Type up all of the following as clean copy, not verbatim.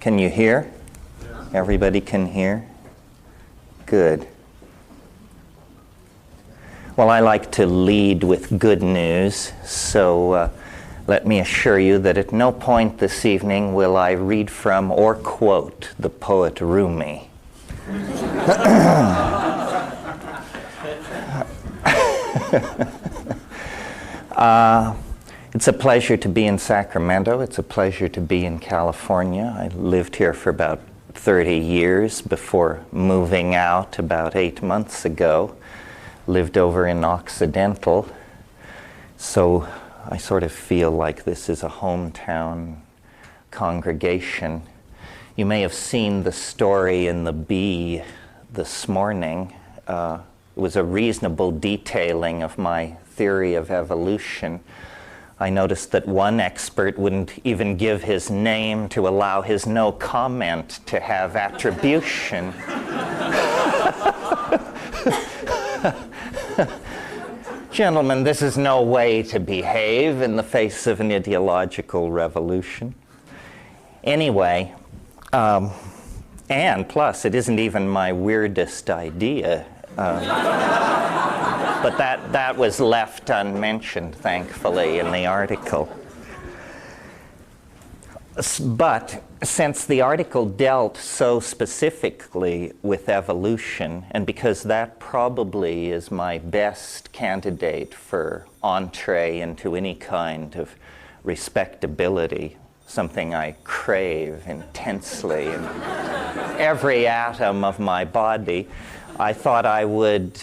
Can you hear? Everybody can hear? Good. Well, I like to lead with good news, so let me assure you that at no point this evening will I read from or quote the poet Rumi. It's a pleasure to be in Sacramento. It's a pleasure to be in California. I lived here for about 30 years before moving out about 8 months ago. Lived over in Occidental. So I sort of feel like this is a hometown congregation. You may have seen the story in the Bee this morning. It was a reasonable detailing of my theory of evolution. I noticed that one expert wouldn't even give his name to allow his no comment to have attribution. Gentlemen, this is no way to behave in the face of an ideological revolution. Anyway, and plus, it isn't even my weirdest idea. But that was left unmentioned, thankfully, in the article. But since the article dealt so specifically with evolution, and because that probably is my best candidate for entree into any kind of respectability, something I crave intensely in every atom of my body, I thought I would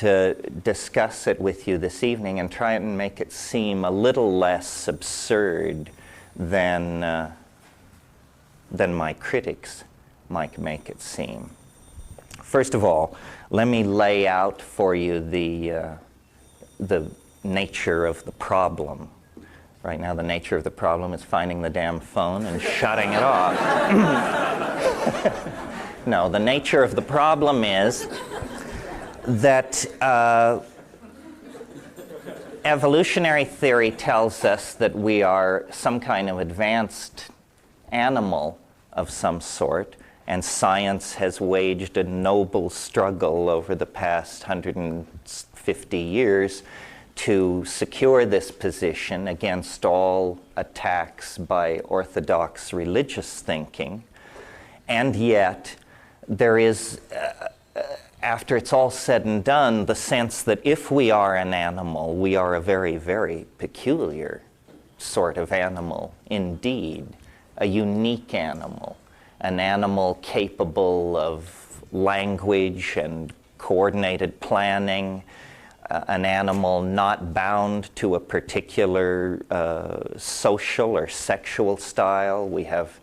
discuss it with you this evening and try and make it seem a little less absurd than my critics might make it seem. First of all, let me lay out for you the nature of the problem. Right now, the nature of the problem is finding the damn phone and shutting it off. No, the nature of the problem is that evolutionary theory tells us that we are some kind of advanced animal of some sort, and science has waged a noble struggle over the past 150 years to secure this position against all attacks by orthodox religious thinking. And yet, there is after it's all said and done, the sense that if we are an animal, we are a very, very peculiar sort of animal indeed, a unique animal, an animal capable of language and coordinated planning, an animal not bound to a particular social or sexual style. We have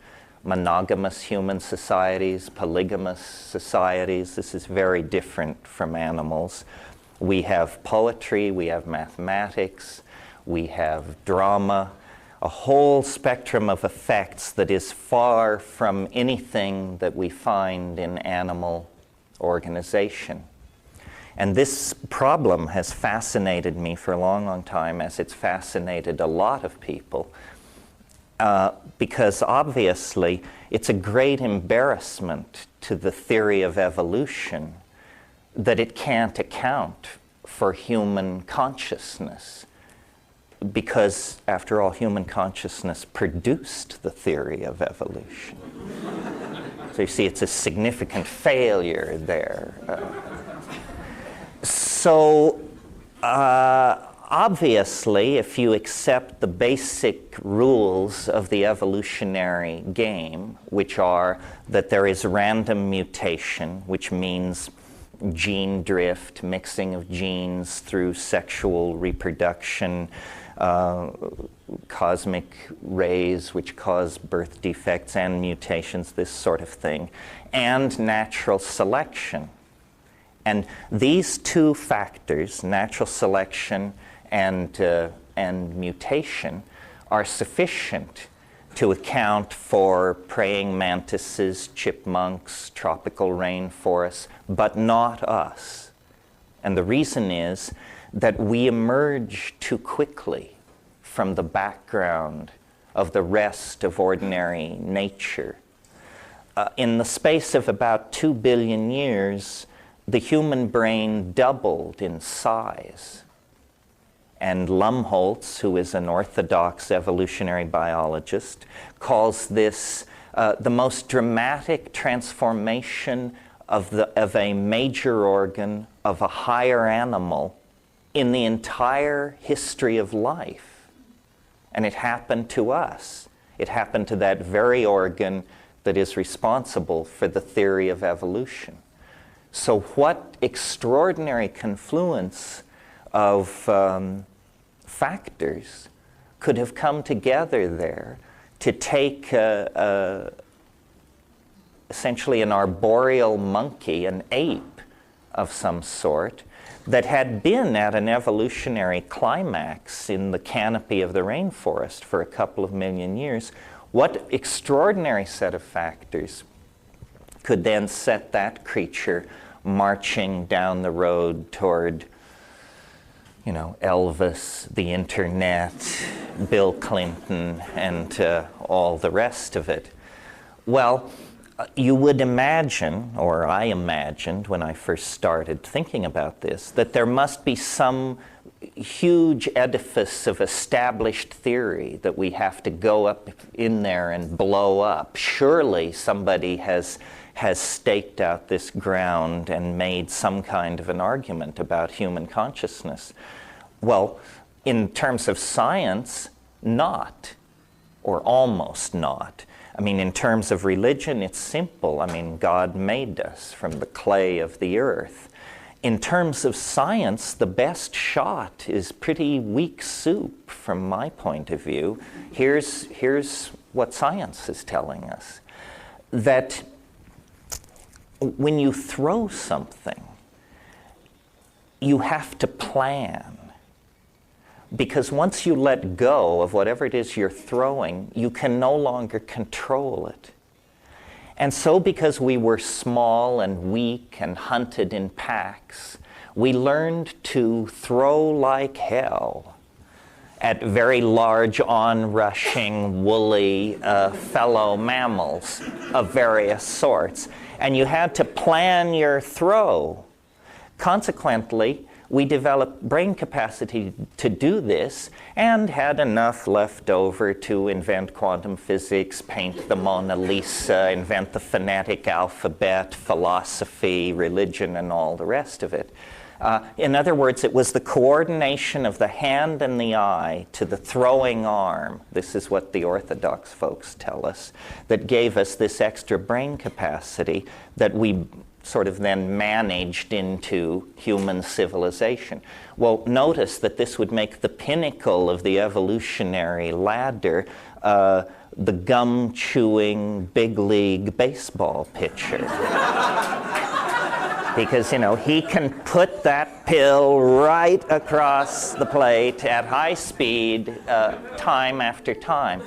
monogamous human societies, polygamous societies. This is very different from animals. We have poetry, we have mathematics, we have drama, a whole spectrum of effects that is far from anything that we find in animal organization. And this problem has fascinated me for a long, long time, as it's fascinated a lot of people. Because obviously it's a great embarrassment to the theory of evolution that it can't account for human consciousness, because after all, human consciousness produced the theory of evolution. So you see, it's a significant failure there. Obviously, if you accept the basic rules of the evolutionary game, which are that there is random mutation, which means gene drift, mixing of genes through sexual reproduction, cosmic rays which cause birth defects and mutations, this sort of thing, and natural selection. And these two factors, natural selection and mutation, are sufficient to account for praying mantises, chipmunks, tropical rainforests, but not us. And the reason is that we emerge too quickly from the background of the rest of ordinary nature. in the space of about 2 billion years, the human brain doubled in size. And Lumholtz, who is an orthodox evolutionary biologist, calls this the most dramatic transformation of a major organ of a higher animal in the entire history of life. And it happened to us. It happened to that very organ that is responsible for the theory of evolution. So what extraordinary confluence of factors could have come together there to take essentially an arboreal monkey, an ape of some sort, that had been at an evolutionary climax in the canopy of the rainforest for a couple of million years. What extraordinary set of factors could then set that creature marching down the road toward, Elvis, the internet, Bill Clinton, and all the rest of it? Well, you would imagine, or I imagined when I first started thinking about this, that there must be some huge edifice of established theory that we have to go up in there and blow up. Surely somebody has staked out this ground and made some kind of an argument about human consciousness. Well, in terms of science, not, or almost not. I mean, in terms of religion, it's simple. I mean, God made us from the clay of the earth. In terms of science, the best shot is pretty weak soup from my point of view. Here's what science is telling us. That when you throw something, you have to plan. Because once you let go of whatever it is you're throwing, you can no longer control it. And so because we were small and weak and hunted in packs, we learned to throw like hell at very large, onrushing, woolly fellow mammals of various sorts. And you had to plan your throw. Consequently, we developed brain capacity to do this and had enough left over to invent quantum physics, paint the Mona Lisa, invent the phonetic alphabet, philosophy, religion, and all the rest of it. In other words, it was the coordination of the hand and the eye to the throwing arm, this is what the orthodox folks tell us, that gave us this extra brain capacity that we sort of then managed into human civilization. Well, notice that this would make the pinnacle of the evolutionary ladder the gum-chewing big league baseball pitcher. Because, he can put that pill right across the plate at high speed, time after time.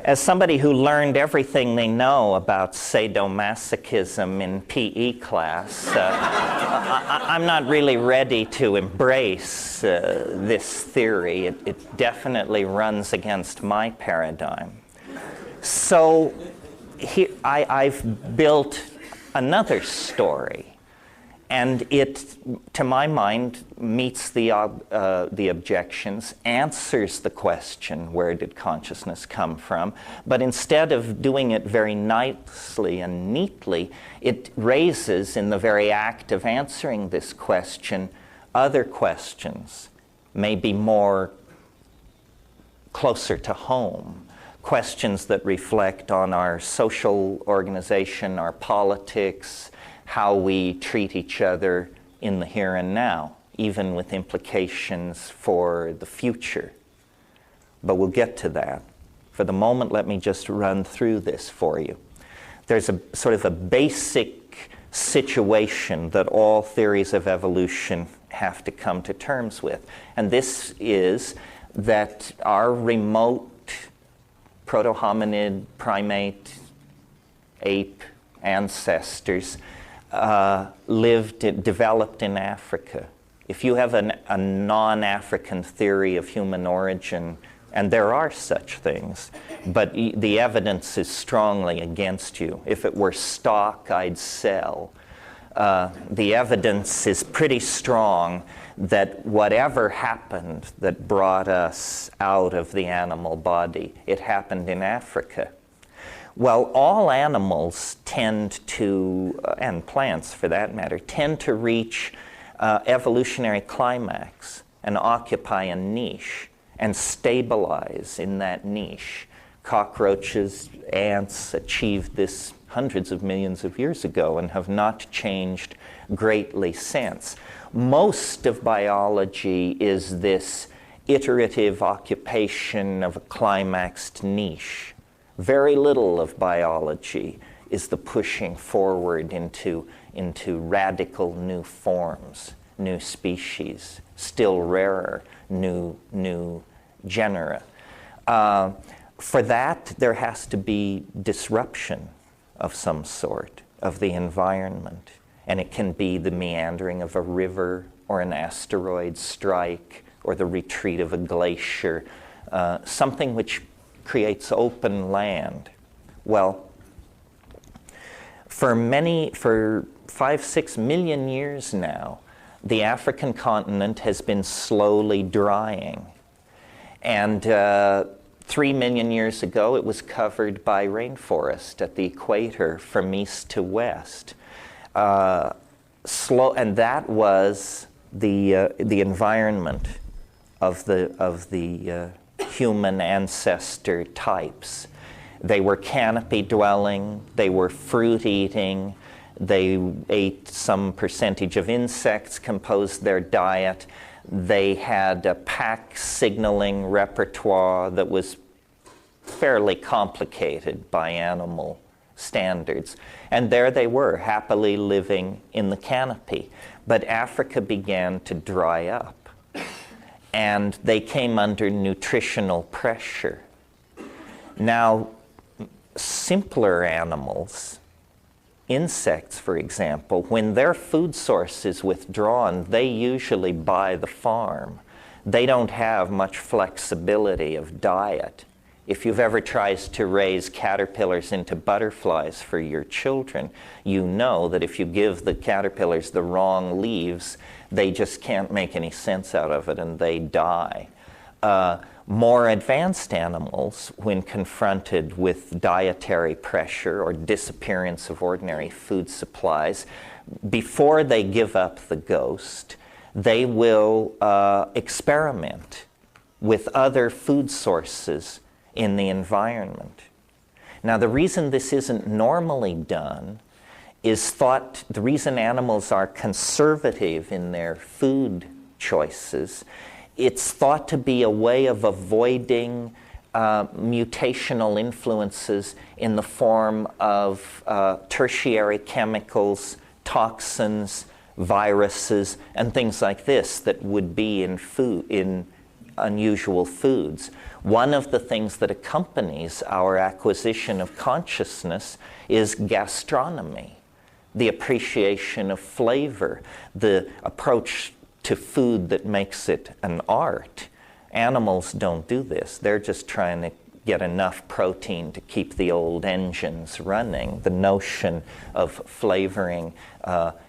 As somebody who learned everything they know about sadomasochism in PE class, I'm not really ready to embrace this theory. It definitely runs against my paradigm. So here, I've built another story, and it, to my mind, meets the objections, answers the question, where did consciousness come from? But instead of doing it very nicely and neatly, it raises, in the very act of answering this question, other questions, maybe more closer to home. Questions that reflect on our social organization, our politics, how we treat each other in the here and now, even with implications for the future. But we'll get to that. For the moment, let me just run through this for you. There's a sort of a basic situation that all theories of evolution have to come to terms with. And this is that our remote proto-hominid, primate, ape ancestors developed in Africa. If you have a non-African theory of human origin, And there are such things, but the evidence is strongly against you. If it were stock, I'd sell. The evidence is pretty strong that whatever happened that brought us out of the animal body, it happened in Africa. Well, all animals tend to, and plants for that matter, tend to reach evolutionary climax and occupy a niche and stabilize in that niche. Cockroaches, ants achieved this hundreds of millions of years ago and have not changed greatly since. Most of biology is this iterative occupation of a climaxed niche. Very little of biology is the pushing forward into radical new forms, new species, still rarer, new genera. For that, there has to be disruption of some sort of the environment. And it can be the meandering of a river or an asteroid strike or the retreat of a glacier, something which creates open land. Well, for 5-6 million years now, the African continent has been slowly drying. And 3 million years ago, it was covered by rainforest at the equator from east to west. And that was the environment of the human ancestor types. They were canopy dwelling, they were fruit eating, they ate some percentage of insects, composed their diet. They had a pack signaling repertoire that was fairly complicated by animal standards. And there they were, happily living in the canopy. But Africa began to dry up, and they came under nutritional pressure. Now, simpler animals, insects, for example, when their food source is withdrawn, they usually buy the farm. They don't have much flexibility of diet. If you've ever tried to raise caterpillars into butterflies for your children, you know that if you give the caterpillars the wrong leaves, they just can't make any sense out of it and they die. More advanced animals, when confronted with dietary pressure or disappearance of ordinary food supplies, before they give up the ghost, they will experiment with other food sources in the environment. Now, the reason this isn't normally done is the reason animals are conservative in their food choices, it's thought to be a way of avoiding mutational influences in the form of tertiary chemicals, toxins, viruses, and things like this that would be in unusual foods. One of the things that accompanies our acquisition of consciousness is gastronomy, the appreciation of flavor, the approach to food that makes it an art. Animals don't do this. They're just trying to get enough protein to keep the old engines running. The notion of flavoring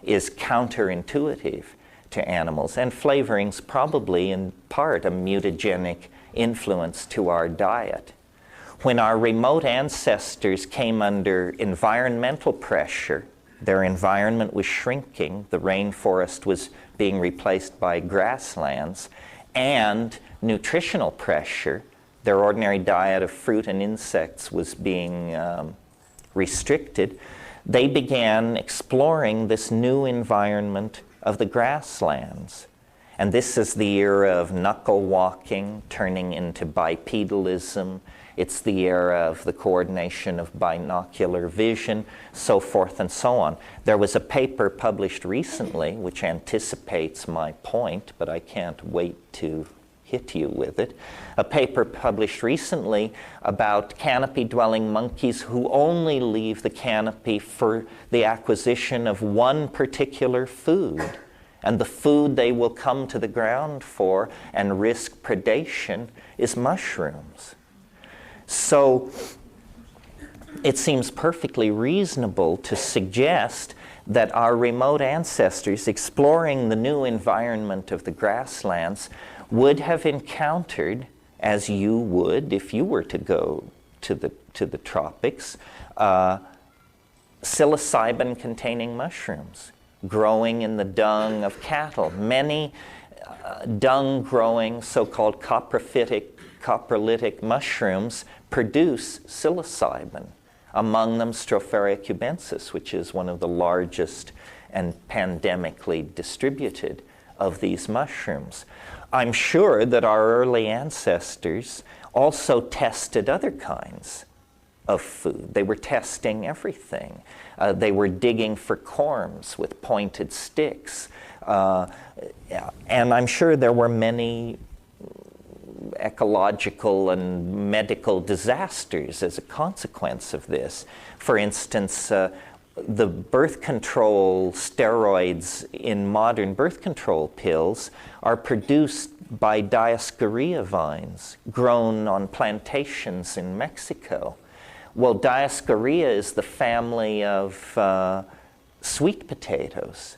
is counterintuitive to animals. And flavoring's probably in part a mutagenic influence to our diet. When our remote ancestors came under environmental pressure, their environment was shrinking, the rainforest was being replaced by grasslands, and nutritional pressure, their ordinary diet of fruit and insects was being restricted, they began exploring this new environment of the grasslands. And this is the era of knuckle walking, turning into bipedalism. It's the era of the coordination of binocular vision, so forth and so on. There was a paper published recently which anticipates my point, but I can't wait to hit you with it. A paper published recently about canopy-dwelling monkeys who only leave the canopy for the acquisition of one particular food. And the food they will come to the ground for and risk predation is mushrooms. So it seems perfectly reasonable to suggest that our remote ancestors exploring the new environment of the grasslands would have encountered, as you would if you were to go to the tropics, psilocybin-containing mushrooms growing in the dung of cattle. Many dung-growing so-called coprolitic mushrooms produce psilocybin. Among them, Stropharia cubensis, which is one of the largest and pandemically distributed of these mushrooms. I'm sure that our early ancestors also tested other kinds of food. They were testing everything. They were digging for corms with pointed sticks. And I'm sure there were many ecological and medical disasters as a consequence of this. For instance, the birth control steroids in modern birth control pills are produced by Dioscorea vines grown on plantations in Mexico. Well, Dioscorea is the family of sweet potatoes.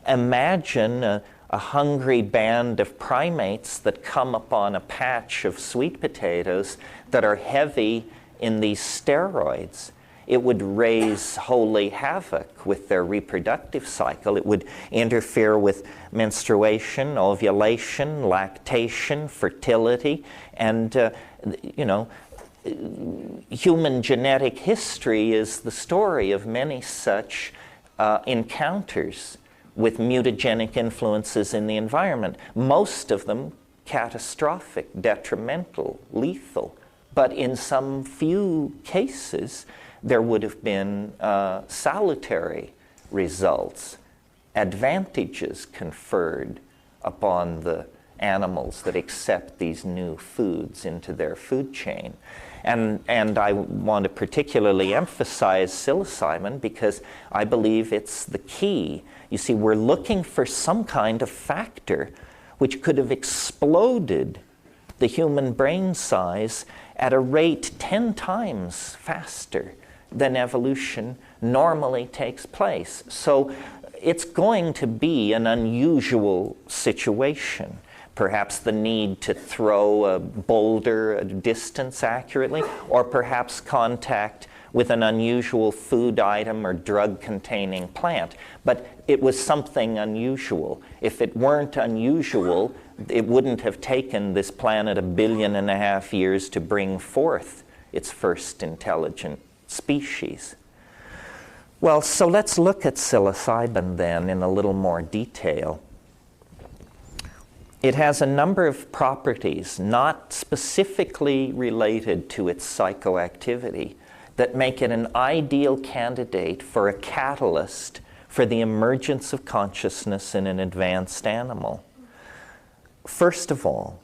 Imagine a hungry band of primates that come upon a patch of sweet potatoes that are heavy in these steroids. It would raise holy havoc with their reproductive cycle. It would interfere with menstruation, ovulation, lactation, fertility, and human genetic history is the story of many such encounters with mutagenic influences in the environment, most of them catastrophic, detrimental, lethal. But in some few cases, there would have been salutary results, advantages conferred upon the animals that accept these new foods into their food chain. And I want to particularly emphasize psilocybin because I believe it's the key. You see, we're looking for some kind of factor which could have exploded the human brain size at a rate 10 times faster than evolution normally takes place. So it's going to be an unusual situation. Perhaps the need to throw a boulder a distance accurately, or perhaps contact with an unusual food item or drug-containing plant. But it was something unusual. If it weren't unusual, it wouldn't have taken this planet 1.5 billion years to bring forth its first intelligent species. Well, so let's look at psilocybin then in a little more detail. It has a number of properties not specifically related to its psychoactivity that make it an ideal candidate for a catalyst for the emergence of consciousness in an advanced animal. First of all,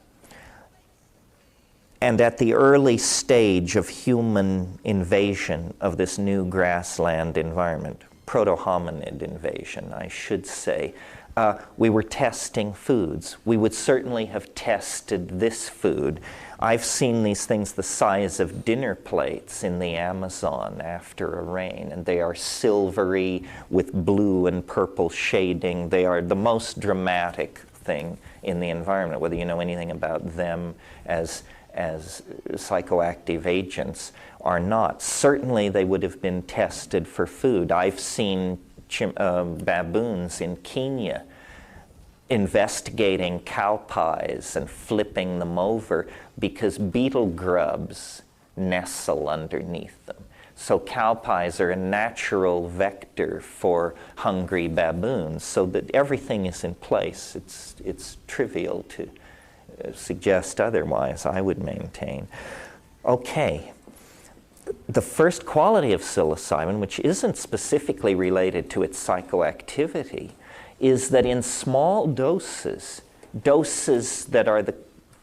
and at the early stage of human invasion of this new grassland environment, proto-hominid invasion, I should say, we were testing foods. We would certainly have tested this food. I've seen these things the size of dinner plates in the Amazon after a rain, and they are silvery with blue and purple shading. They are the most dramatic thing in the environment, whether you know anything about them as psychoactive agents or not. Certainly they would have been tested for food. I've seen baboons in Kenya investigating cow pies and flipping them over because beetle grubs nestle underneath them. So cow pies are a natural vector for hungry baboons, so that everything is in place. It's trivial to suggest otherwise, I would maintain. Okay. The first quality of psilocybin, which isn't specifically related to its psychoactivity, is that in small doses that are the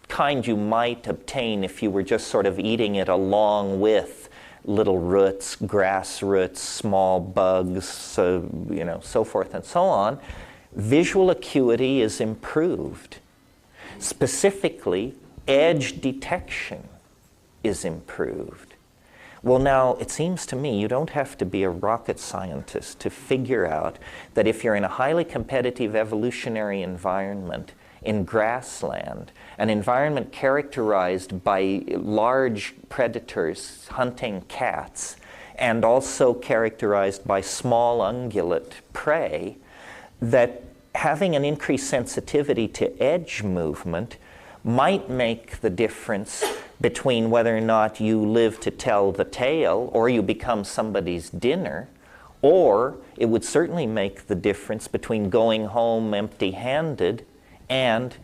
kind you might obtain if you were just sort of eating it along with little roots, grass roots, small bugs, so forth and so on, visual acuity is improved. Specifically, edge detection is improved. Well, now, it seems to me you don't have to be a rocket scientist to figure out that if you're in a highly competitive evolutionary environment in grassland, an environment characterized by large predators hunting cats, and also characterized by small ungulate prey, that having an increased sensitivity to edge movement might make the difference between whether or not you live to tell the tale or you become somebody's dinner, or it would certainly make the difference between going home empty-handed and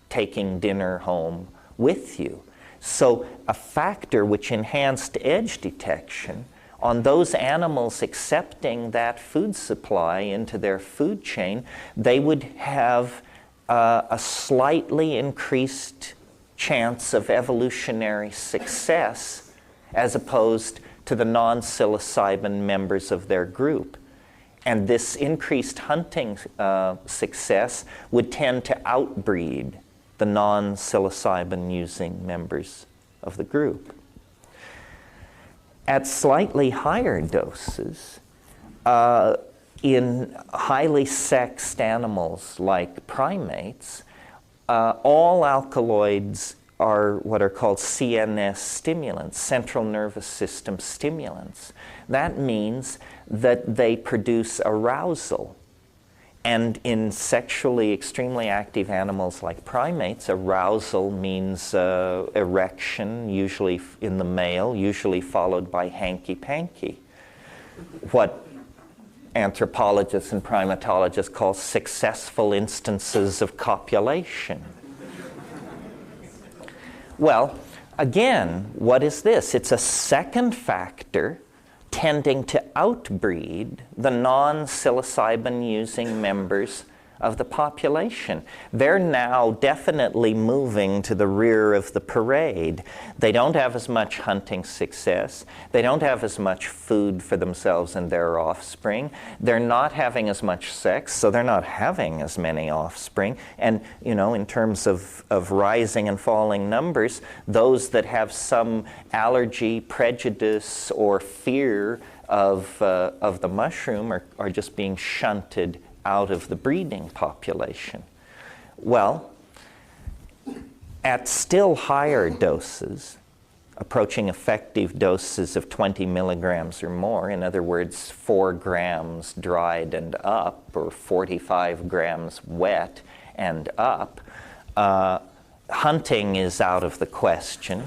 taking dinner home with you. So a factor which enhanced edge detection on those animals accepting that food supply into their food chain, they would have a slightly increased chance of evolutionary success as opposed to the non-psilocybin members of their group. And this increased hunting success would tend to outbreed the non-psilocybin using members of the group. At slightly higher doses, in highly sexed animals like primates, all alkaloids are what are called CNS stimulants, central nervous system stimulants. That means that they produce arousal. And in sexually extremely active animals like primates, arousal means erection, usually in the male, usually followed by hanky-panky. What anthropologists and primatologists call successful instances of copulation. Well, again, what is this? It's a second factor tending to outbreed the non-psilocybin using members of the population. They're now definitely moving to the rear of the parade. They don't have as much hunting success. They don't have as much food for themselves and their offspring. They're not having as much sex, so they're not having as many offspring. And, you know, in terms of rising and falling numbers, those that have some allergy, prejudice, or fear of the mushroom are just being shunted out of the breeding population. Well, at still higher doses, approaching effective doses of 20 milligrams or more, in other words, 4 grams dried and up, or 45 grams wet and up, hunting is out of the question.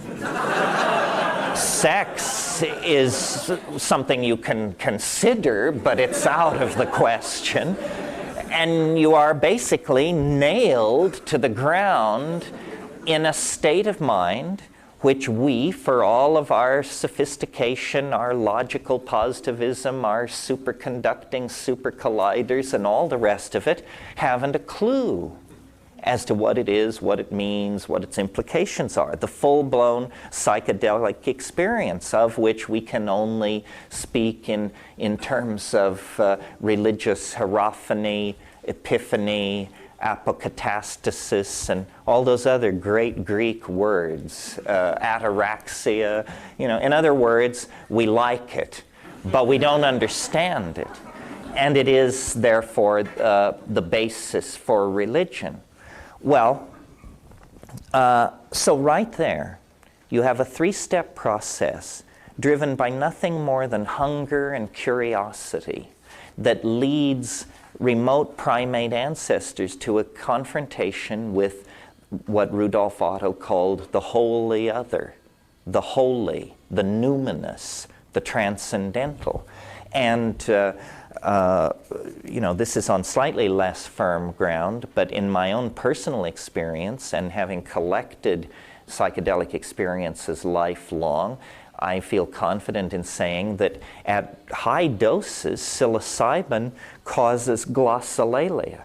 Sex is something you can consider, but it's out of the question. And you are basically nailed to the ground in a state of mind which we, for all of our sophistication, our logical positivism, our superconducting supercolliders, and all the rest of it, haven't a clue as to what it is, what it means, what its implications are. The full-blown psychedelic experience, of which we can only speak in terms of religious hierophany, epiphany, apokatastasis, and all those other great Greek words, ataraxia. You know, in other words, we like it, but we don't understand it. And it is, therefore, the basis for religion. Well, so right there, you have a 3-step process driven by nothing more than hunger and curiosity that leads remote primate ancestors to a confrontation with what Rudolf Otto called the wholly other, the holy, the numinous, the transcendental. And you know, this is on slightly less firm ground, but in my own personal experience and having collected psychedelic experiences lifelong, I feel confident in saying that at high doses, psilocybin causes glossolalia.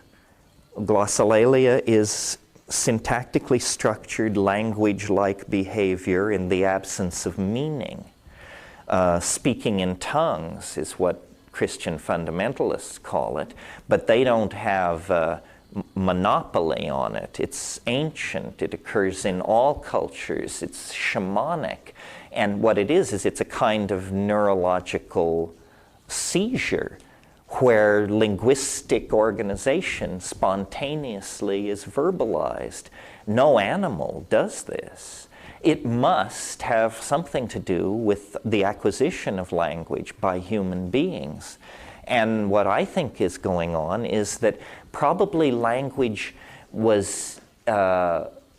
Glossolalia is syntactically structured language-like behavior in the absence of meaning. Speaking in tongues is what Christian fundamentalists call it, but they don't have monopoly on it. It's ancient. It occurs in all cultures. It's shamanic. And what it is it's a kind of neurological seizure where linguistic organization spontaneously is verbalized. No animal does this. It must have something to do with the acquisition of language by human beings. And what I think is going on is that probably language was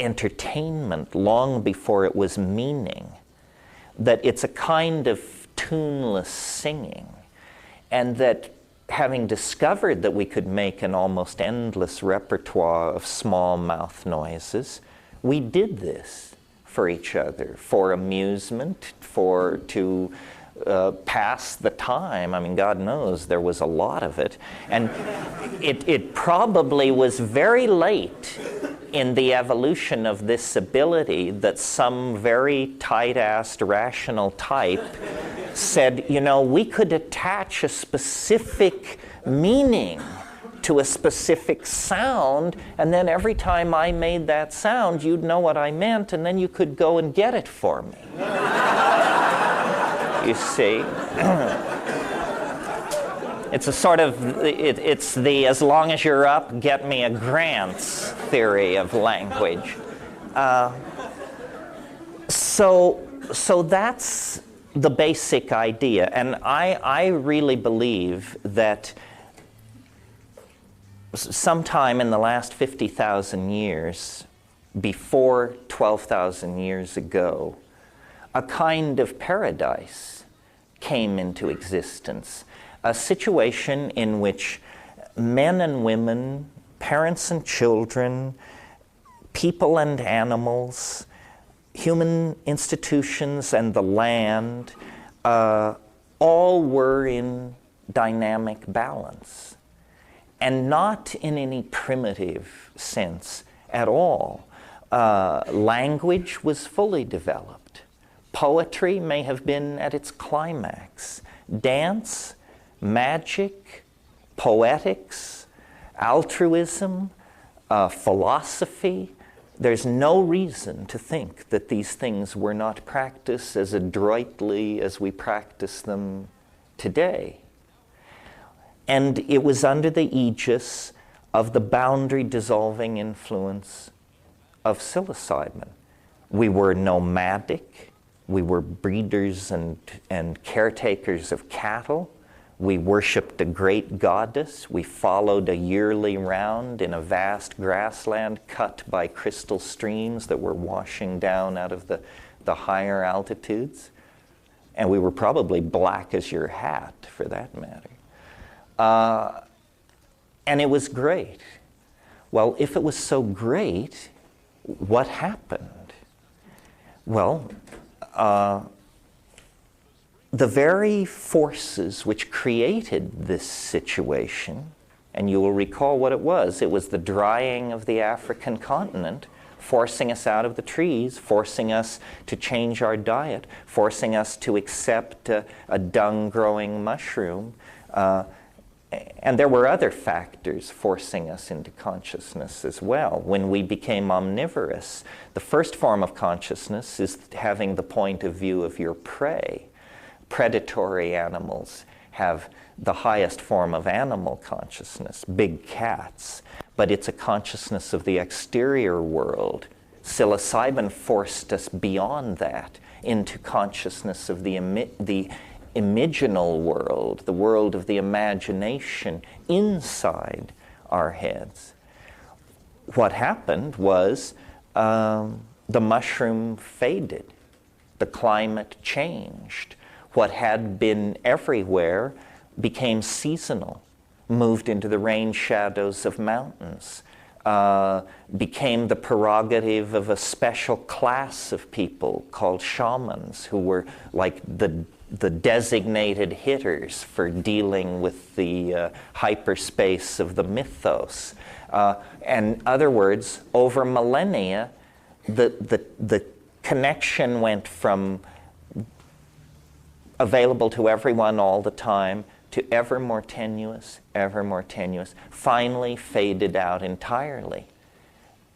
entertainment long before it was meaning. That it's a kind of tuneless singing. And that having discovered that we could make an almost endless repertoire of small mouth noises, we did this for each other, for amusement, to pass the time. I mean, God knows there was a lot of it. And it probably was very late in the evolution of this ability that some very tight-assed rational type said, you know, we could attach a specific meaning to a specific sound, and then every time I made that sound, you'd know what I meant, and then you could go and get it for me. You see? It's a sort of, it's the as long as you're up, get me a grants theory of language. So that's the basic idea, and I really believe that sometime in the last 50,000 years, before 12,000 years ago, a kind of paradise came into existence. A situation in which men and women, parents and children, people and animals, human institutions and the land, all were in dynamic balance. And not in any primitive sense at all. Language was fully developed. Poetry may have been at its climax. Dance, magic, poetics, altruism, philosophy. There's no reason to think that these things were not practiced as adroitly as we practice them today. And it was under the aegis of the boundary-dissolving influence of psilocybin. We were nomadic. We were breeders and caretakers of cattle. We worshipped a great goddess. We followed a yearly round in a vast grassland cut by crystal streams that were washing down out of the higher altitudes. And we were probably black as your hat, for that matter. And it was great. Well, if it was so great, what happened? Well, the very forces which created this situation, and you will recall what it was the drying of the African continent, forcing us out of the trees, forcing us to change our diet, forcing us to accept a dung-growing mushroom, and there were other factors forcing us into consciousness as well. When we became omnivorous, the first form of consciousness is having the point of view of your prey. Predatory animals have the highest form of animal consciousness, big cats, but it's a consciousness of the exterior world. Psilocybin forced us beyond that into consciousness of the imaginal world, the world of the imagination inside our heads. What happened was the mushroom faded. The climate changed. What had been everywhere became seasonal, moved into the rain shadows of mountains, became the prerogative of a special class of people called shamans, who were like the designated hitters for dealing with the hyperspace of the mythos. In other words, over millennia, the connection went from available to everyone all the time to ever more tenuous, finally faded out entirely.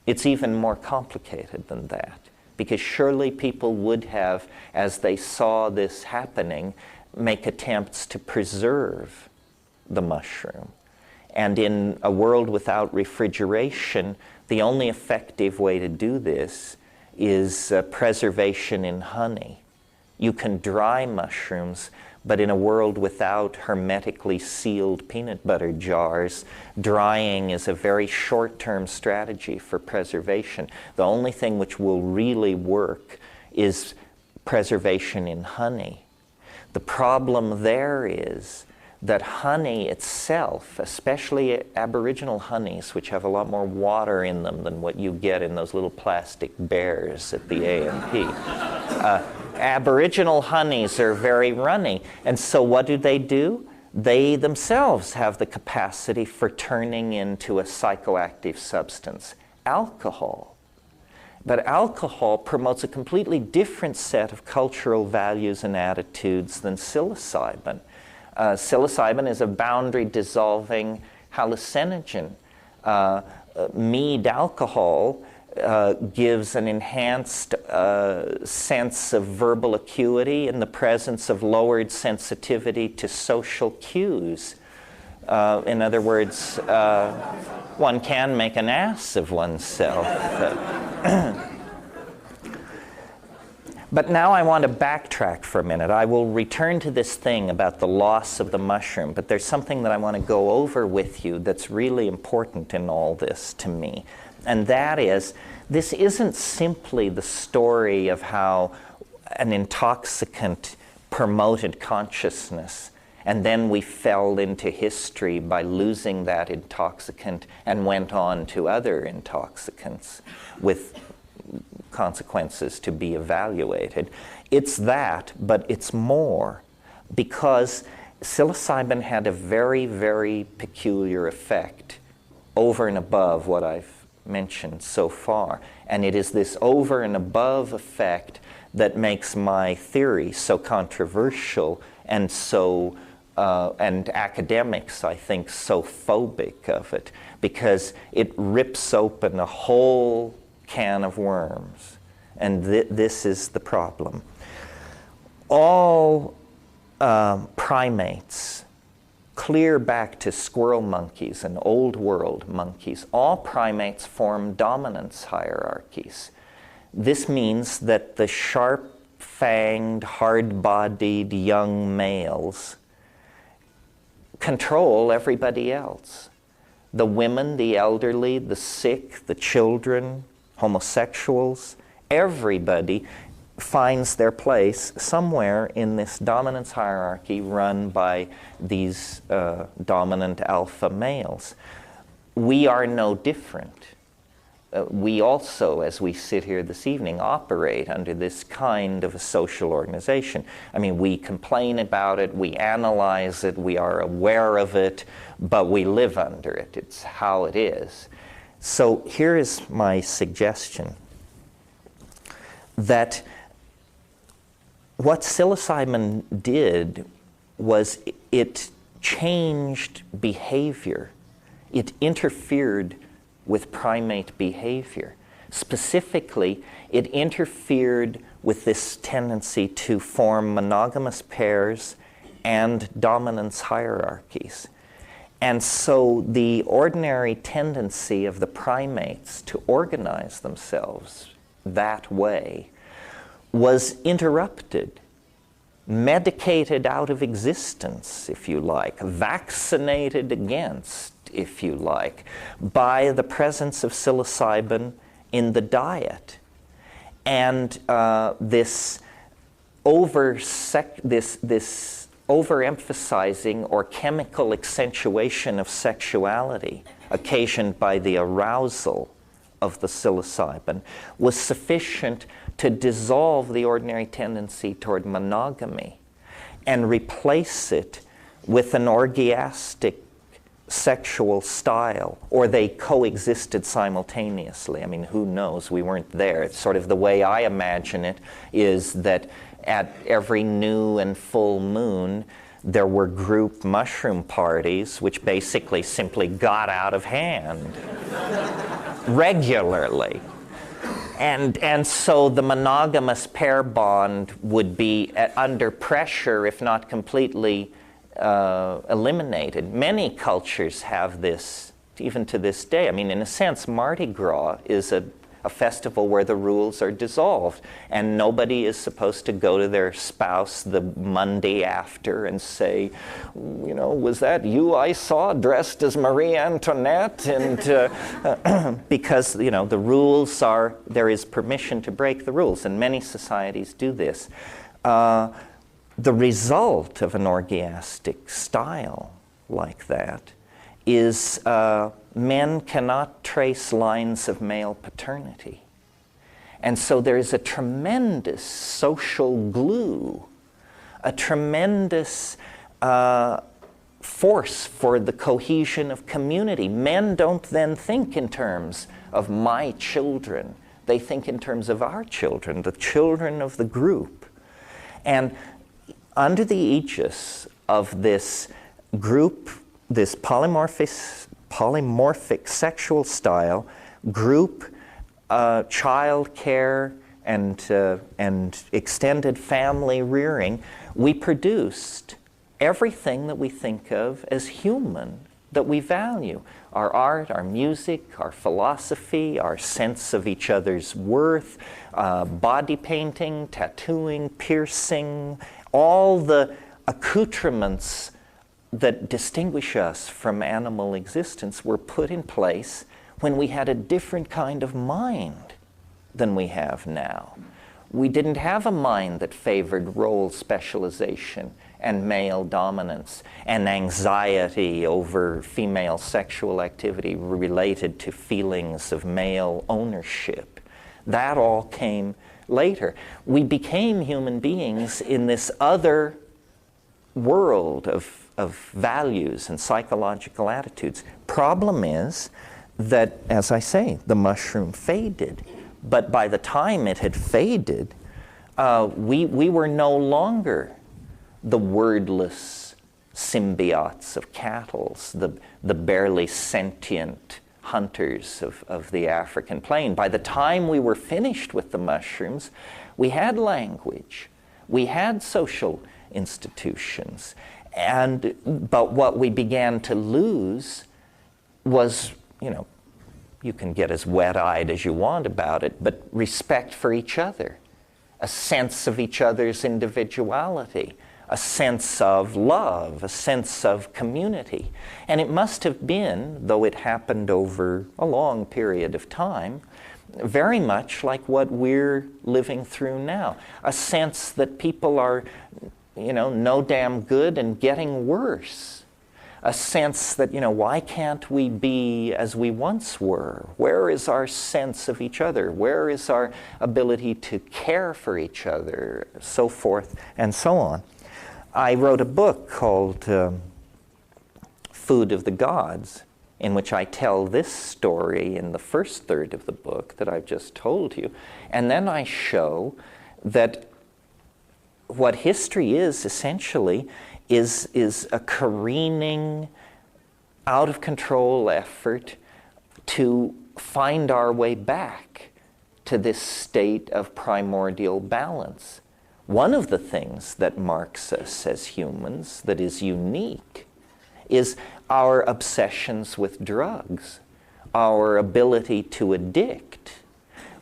It's even more complicated than that, because surely people would have, as they saw this happening, make attempts to preserve the mushroom. And in a world without refrigeration, the only effective way to do this is preservation in honey. You can dry mushrooms, but in a world without hermetically sealed peanut butter jars, drying is a very short-term strategy for preservation. The only thing which will really work is preservation in honey. The problem there is that honey itself, especially Aboriginal honeys, which have a lot more water in them than what you get in those little plastic bears at the A&P. Aboriginal honeys are very runny, and so what do? They themselves have the capacity for turning into a psychoactive substance, alcohol. But alcohol promotes a completely different set of cultural values and attitudes than psilocybin. Psilocybin is a boundary-dissolving hallucinogen. Mead alcohol gives an enhanced sense of verbal acuity in the presence of lowered sensitivity to social cues. In other words, one can make an ass of oneself. But now I want to backtrack for a minute. I will return to this thing about the loss of the mushroom, but there's something that I want to go over with you that's really important in all this to me. And that is, this isn't simply the story of how an intoxicant promoted consciousness, and then we fell into history by losing that intoxicant and went on to other intoxicants with consequences to be evaluated. It's that, but it's more, because psilocybin had a very, very peculiar effect over and above what I've mentioned so far. And it is this over and above effect that makes my theory so controversial and so and academics, I think, so phobic of it, because it rips open a whole can of worms. And this is the problem. All primates, clear back to squirrel monkeys and old world monkeys, all primates form dominance hierarchies. This means that the sharp-fanged, hard-bodied young males control everybody else. The women, the elderly, the sick, the children, homosexuals, everybody finds their place somewhere in this dominance hierarchy run by these dominant alpha males. We are no different. We also, as we sit here this evening, operate under this kind of a social organization. I mean, we complain about it, we analyze it, we are aware of it, but we live under it. It's how it is. So here is my suggestion, that what psilocybin did was it changed behavior. It interfered with primate behavior. Specifically, it interfered with this tendency to form monogamous pairs and dominance hierarchies. And so the ordinary tendency of the primates to organize themselves that way was interrupted, medicated out of existence, if you like, vaccinated against, if you like, by the presence of psilocybin in the diet. And this overemphasizing or chemical accentuation of sexuality occasioned by the arousal of the psilocybin was sufficient to dissolve the ordinary tendency toward monogamy and replace it with an orgiastic sexual style, or they coexisted simultaneously. I mean, who knows? We weren't there. It's sort of the way I imagine it is that at every new and full moon, there were group mushroom parties, which basically simply got out of hand regularly. And so the monogamous pair bond would be under pressure, if not completely eliminated. Many cultures have this, even to this day. I mean, in a sense, Mardi Gras is a festival where the rules are dissolved, and nobody is supposed to go to their spouse the Monday after and say, you know, was that you I saw dressed as Marie Antoinette? And because, you know, the rules are, there is permission to break the rules, and many societies do this. The result of an orgiastic style like that is men cannot trace lines of male paternity. And so there is a tremendous social glue, a tremendous force for the cohesion of community. Men don't then think in terms of my children. They think in terms of our children, the children of the group. And under the aegis of this group, this polymorphic sexual style, group, child care, and extended family rearing, we produced everything that we think of as human, that we value. Our art, our music, our philosophy, our sense of each other's worth, body painting, tattooing, piercing, all the accoutrements that distinguish us from animal existence were put in place when we had a different kind of mind than we have now. We didn't have a mind that favored role specialization and male dominance and anxiety over female sexual activity related to feelings of male ownership. That all came later. We became human beings in this other world of values and psychological attitudes. Problem is that, as I say, the mushroom faded. But by the time it had faded, we were no longer the wordless symbiotes of cattle, the barely sentient hunters of the African plain. By the time we were finished with the mushrooms, we had language, we had social institutions, but what we began to lose was, you know, you can get as wet-eyed as you want about it, but respect for each other, a sense of each other's individuality, a sense of love, a sense of community. And it must have been, though it happened over a long period of time, very much like what we're living through now. A sense that people are, you know, no damn good and getting worse. A sense that, you know, why can't we be as we once were? Where is our sense of each other? Where is our ability to care for each other? So forth and so on. I wrote a book called Food of the Gods, in which I tell this story in the first third of the book that I've just told you. And then I show that what history is essentially is a careening, out-of-control effort to find our way back to this state of primordial balance. One of the things that marks us as humans that is unique is our obsessions with drugs, our ability to addict.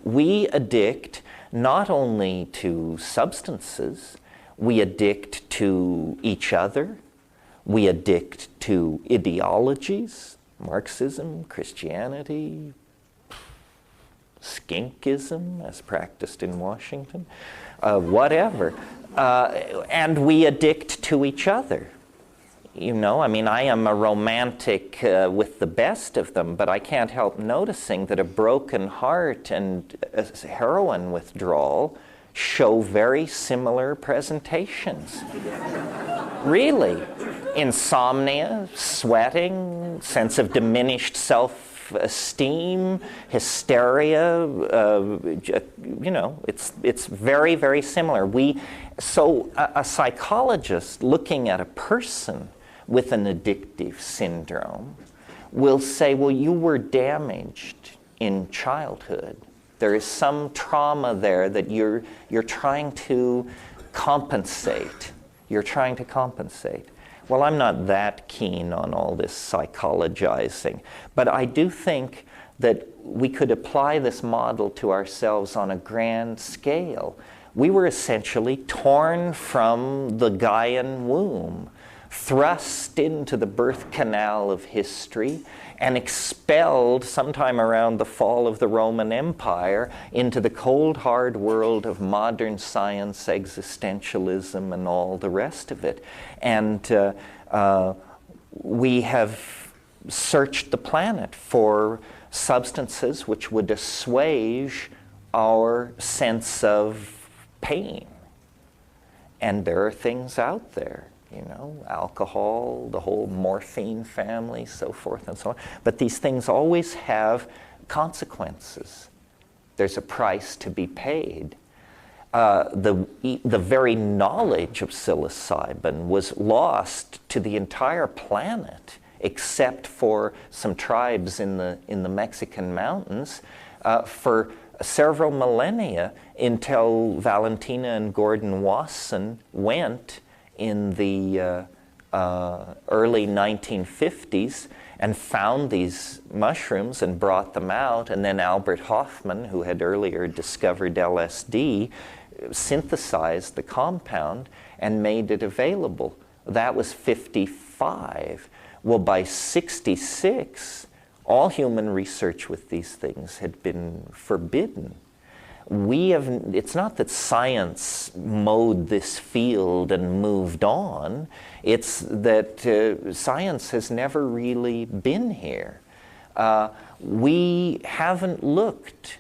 We addict not only to substances, we addict to each other, we addict to ideologies, Marxism, Christianity, skinkism as practiced in Washington, whatever. And we addict to each other. You know, I mean, I am a romantic with the best of them, but I can't help noticing that a broken heart and a heroin withdrawal show very similar presentations. Really. Insomnia, sweating, sense of diminished self self-esteem, hysteria. It's very, very similar. So a psychologist looking at a person with an addictive syndrome will say, well, you were damaged in childhood. There is some trauma there that you're trying to compensate. You're trying to compensate. Well, I'm not that keen on all this psychologizing, but I do think that we could apply this model to ourselves on a grand scale. We were essentially torn from the Gaian womb, thrust into the birth canal of history, and expelled sometime around the fall of the Roman Empire into the cold, hard world of modern science, existentialism, and all the rest of it. And we have searched the planet for substances which would assuage our sense of pain. And there are things out there. Alcohol, the whole morphine family, so forth and so on. But these things always have consequences. There's a price to be paid. The very knowledge of psilocybin was lost to the entire planet, except for some tribes in the Mexican mountains, for several millennia, until Valentina and Gordon Wasson went in the early 1950s and found these mushrooms and brought them out, and then Albert Hofmann, who had earlier discovered LSD, synthesized the compound and made it available. That was 55. Well, by 66, all human research with these things had been forbidden. It's not that science mowed this field and moved on. It's that science has never really been here. We haven't looked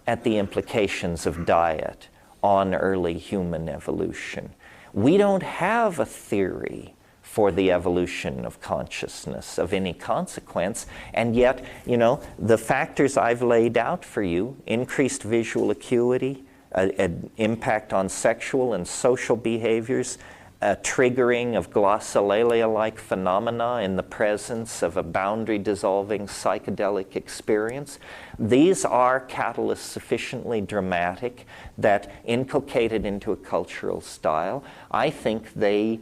at the implications of diet on early human evolution. We don't have a theory for the evolution of consciousness of any consequence, and yet, the factors I've laid out for you, increased visual acuity, an impact on sexual and social behaviors, a triggering of glossolalia-like phenomena in the presence of a boundary-dissolving psychedelic experience. These are catalysts sufficiently dramatic that, inculcated into a cultural style, I think they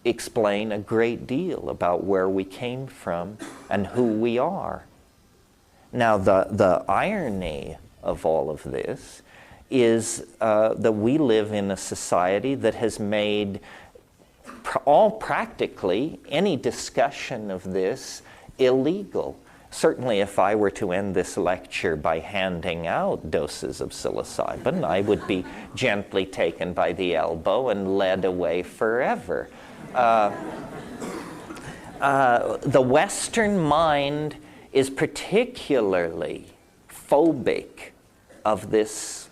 explain a great deal about where we came from and who we are. Now, the irony of all of this is that we live in a society that has made practically any discussion of this illegal. Certainly, if I were to end this lecture by handing out doses of psilocybin, I would be gently taken by the elbow and led away forever. The Western mind is particularly phobic of this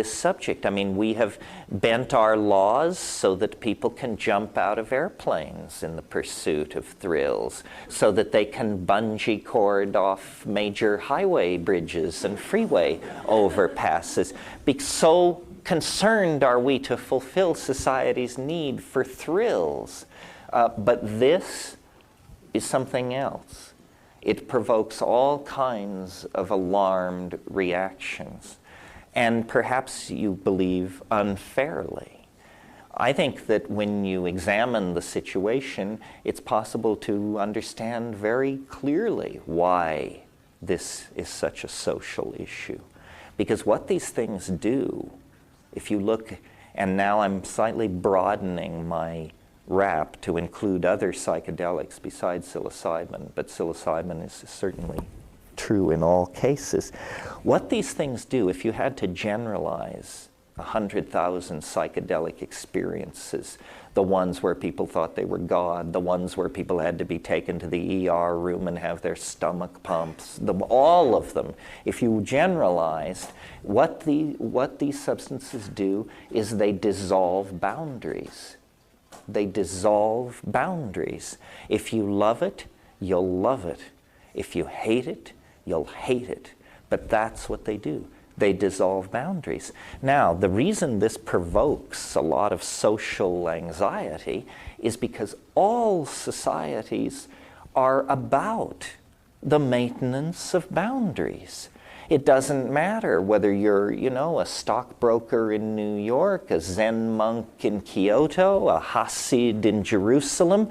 subject. I mean, we have bent our laws so that people can jump out of airplanes in the pursuit of thrills, so that they can bungee cord off major highway bridges and freeway overpasses. So concerned are we to fulfill society's need for thrills. But this is something else. It provokes all kinds of alarmed reactions, and perhaps you believe unfairly. I think that when you examine the situation, it's possible to understand very clearly why this is such a social issue. Because what these things do, if you look, and now I'm slightly broadening my wrap to include other psychedelics besides psilocybin, but psilocybin is certainly true in all cases. What these things do, if you had to generalize 100,000 psychedelic experiences, the ones where people thought they were God, the ones where people had to be taken to the ER room and have their stomach pumps, all of them, if you generalized, what these substances do is they dissolve boundaries. They dissolve boundaries. If you love it, you'll love it. If you hate it, you'll hate it. But that's what they do. They dissolve boundaries. Now, the reason this provokes a lot of social anxiety is because all societies are about the maintenance of boundaries. It doesn't matter whether you're, a stockbroker in New York, a Zen monk in Kyoto, a Hasid in Jerusalem.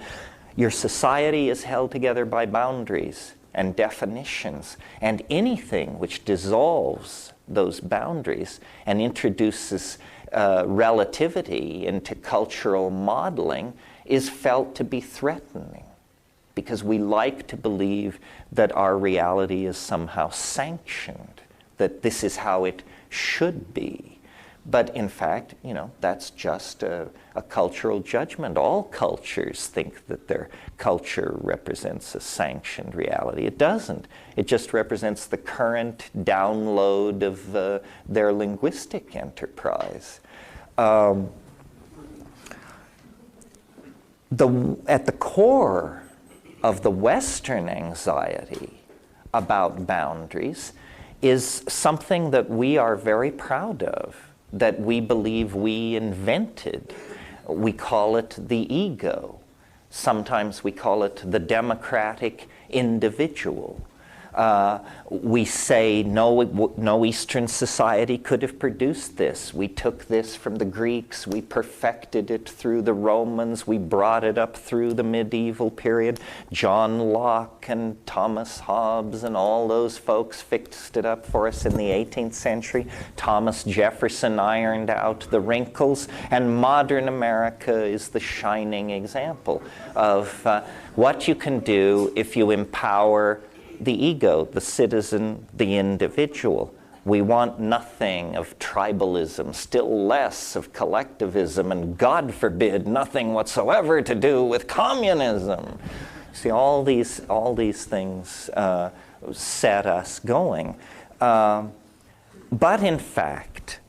Your society is held together by boundaries and definitions, and anything which dissolves those boundaries and introduces relativity into cultural modeling is felt to be threatening, because we like to believe that our reality is somehow sanctioned, that this is how it should be. But in fact, that's just a cultural judgment. All cultures think that their culture represents a sanctioned reality. It doesn't. It just represents the current download of their linguistic enterprise. At the core of the Western anxiety about boundaries is something that we are very proud of, that we believe we invented. We call it the ego. Sometimes we call it the democratic individual. We say no Eastern society could have produced this. We took this from the Greeks, we perfected it through the Romans, we brought it up through the medieval period. John Locke and Thomas Hobbes and all those folks fixed it up for us in the 18th century. Thomas Jefferson ironed out the wrinkles, and modern America is the shining example of what you can do if you empower the ego, the citizen, the individual. We want nothing of tribalism, still less of collectivism, and God forbid, nothing whatsoever to do with communism. See, all these things set us going. But in fact,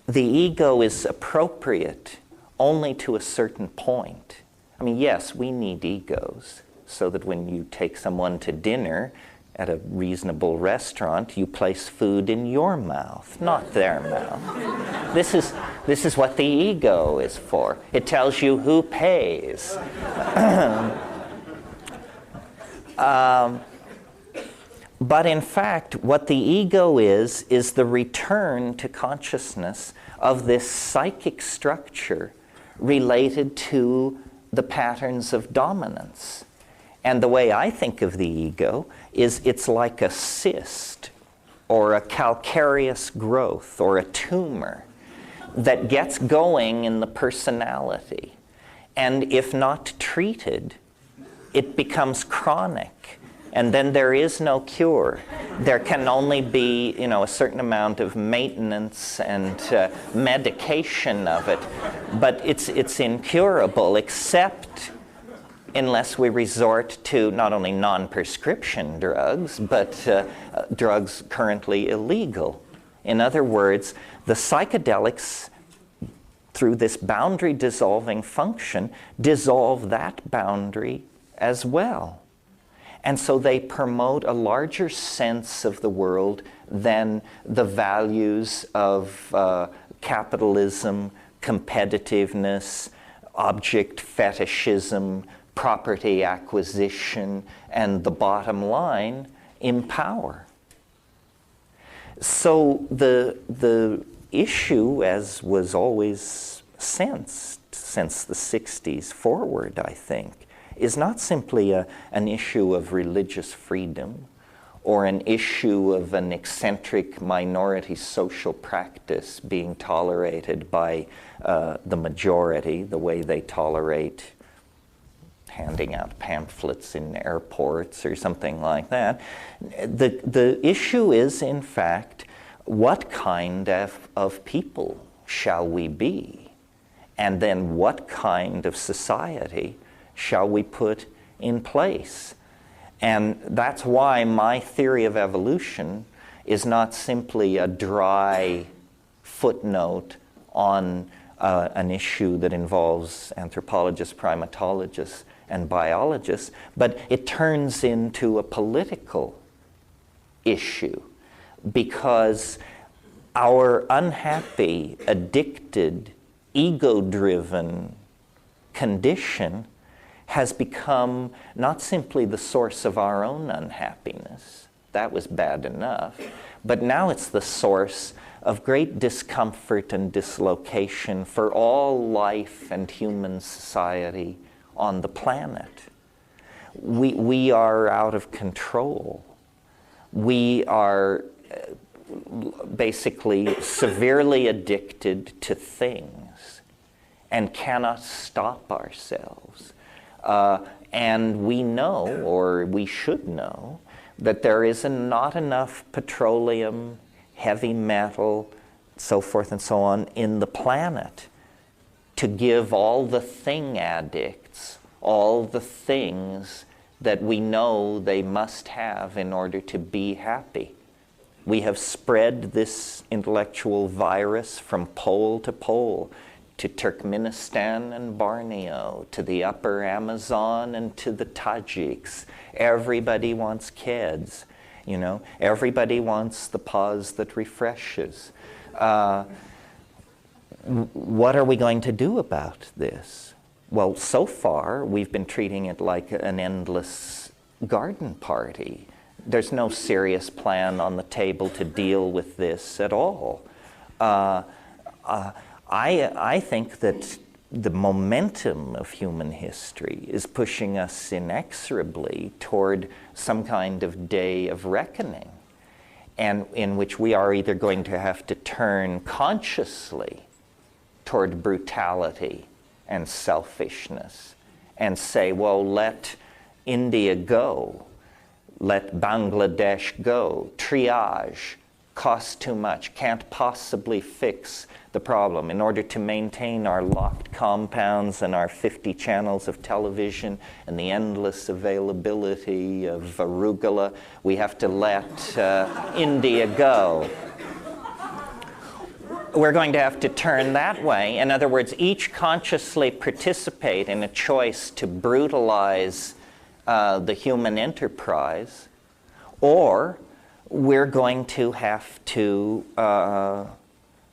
the ego is appropriate only to a certain point. I mean, yes, we need egos, so that when you take someone to dinner at a reasonable restaurant, you place food in your mouth, not their mouth. This is what the ego is for. It tells you who pays. But in fact, what the ego is the return to consciousness of this psychic structure related to the patterns of dominance. And the way I think of the ego is it's like a cyst or a calcareous growth or a tumor that gets going in the personality. And if not treated, it becomes chronic. And then there is no cure. There can only be, a certain amount of maintenance and medication of it. But it's incurable, except unless we resort to not only non-prescription drugs, but drugs currently illegal. In other words, the psychedelics, through this boundary-dissolving function, dissolve that boundary as well. And so they promote a larger sense of the world than the values of capitalism, competitiveness, object fetishism, property acquisition, and the bottom line, empower. So the issue, as was always sensed since the 60s forward, I think, is not simply an issue of religious freedom or an issue of an eccentric minority social practice being tolerated by the majority, the way they tolerate handing out pamphlets in airports or something like that. The issue is, in fact, what kind of people shall we be? And then what kind of society shall we put in place? And that's why my theory of evolution is not simply a dry footnote on an issue that involves anthropologists, primatologists, and biologists, but it turns into a political issue because our unhappy, addicted, ego-driven condition has become not simply the source of our own unhappiness. That was bad enough. But now it's the source of great discomfort and dislocation for all life and human society on the planet. We are out of control. We are basically severely addicted to things and cannot stop ourselves. And we know, or we should know, that there is not enough petroleum, heavy metal, so forth and so on, in the planet to give all the thing addicts all the things that we know they must have in order to be happy. We have spread this intellectual virus from pole to pole, to Turkmenistan and Borneo, to the upper Amazon and to the Tajiks. Everybody wants kids, you know. Everybody wants the pause that refreshes. What are we going to do about this? Well, so far, we've been treating it like an endless garden party. There's no serious plan on the table to deal with this at all. I think that the momentum of human history is pushing us inexorably toward some kind of day of reckoning, and in which we are either going to have to turn consciously toward brutality and selfishness and say, well, let India go, let Bangladesh go, triage, costs too much, can't possibly fix the problem. In order to maintain our locked compounds and our 50 channels of television and the endless availability of arugula, we have to let India go. We're going to have to turn that way. In other words, each consciously participate in a choice to brutalize the human enterprise, or we're going to have to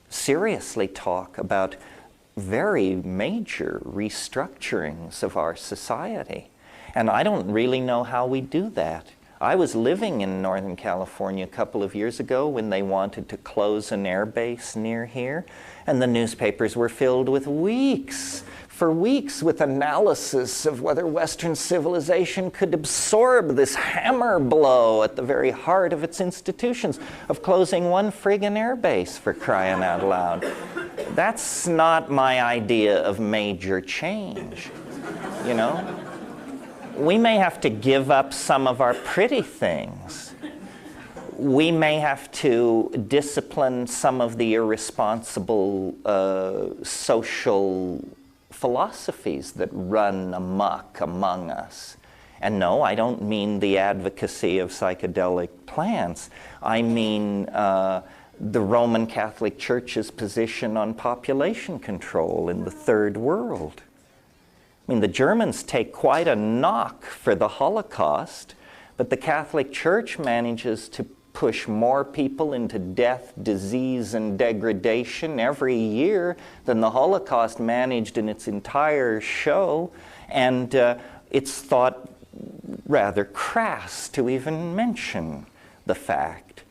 seriously talk about very major restructurings of our society. And I don't really know how we do that. I was living in Northern California a couple of years ago when they wanted to close an air base near here, and the newspapers were filled with for weeks with analysis of whether Western civilization could absorb this hammer blow at the very heart of its institutions of closing one friggin' air base, for crying out loud. That's not my idea of major change, you know? We may have to give up some of our pretty things. We may have to discipline some of the irresponsible social philosophies that run amok among us. And no, I don't mean the advocacy of psychedelic plants. I mean the Roman Catholic Church's position on population control in the Third World. I mean, the Germans take quite a knock for the Holocaust, but the Catholic Church manages to push more people into death, disease, and degradation every year than the Holocaust managed in its entire show, and it's thought rather crass to even mention the fact.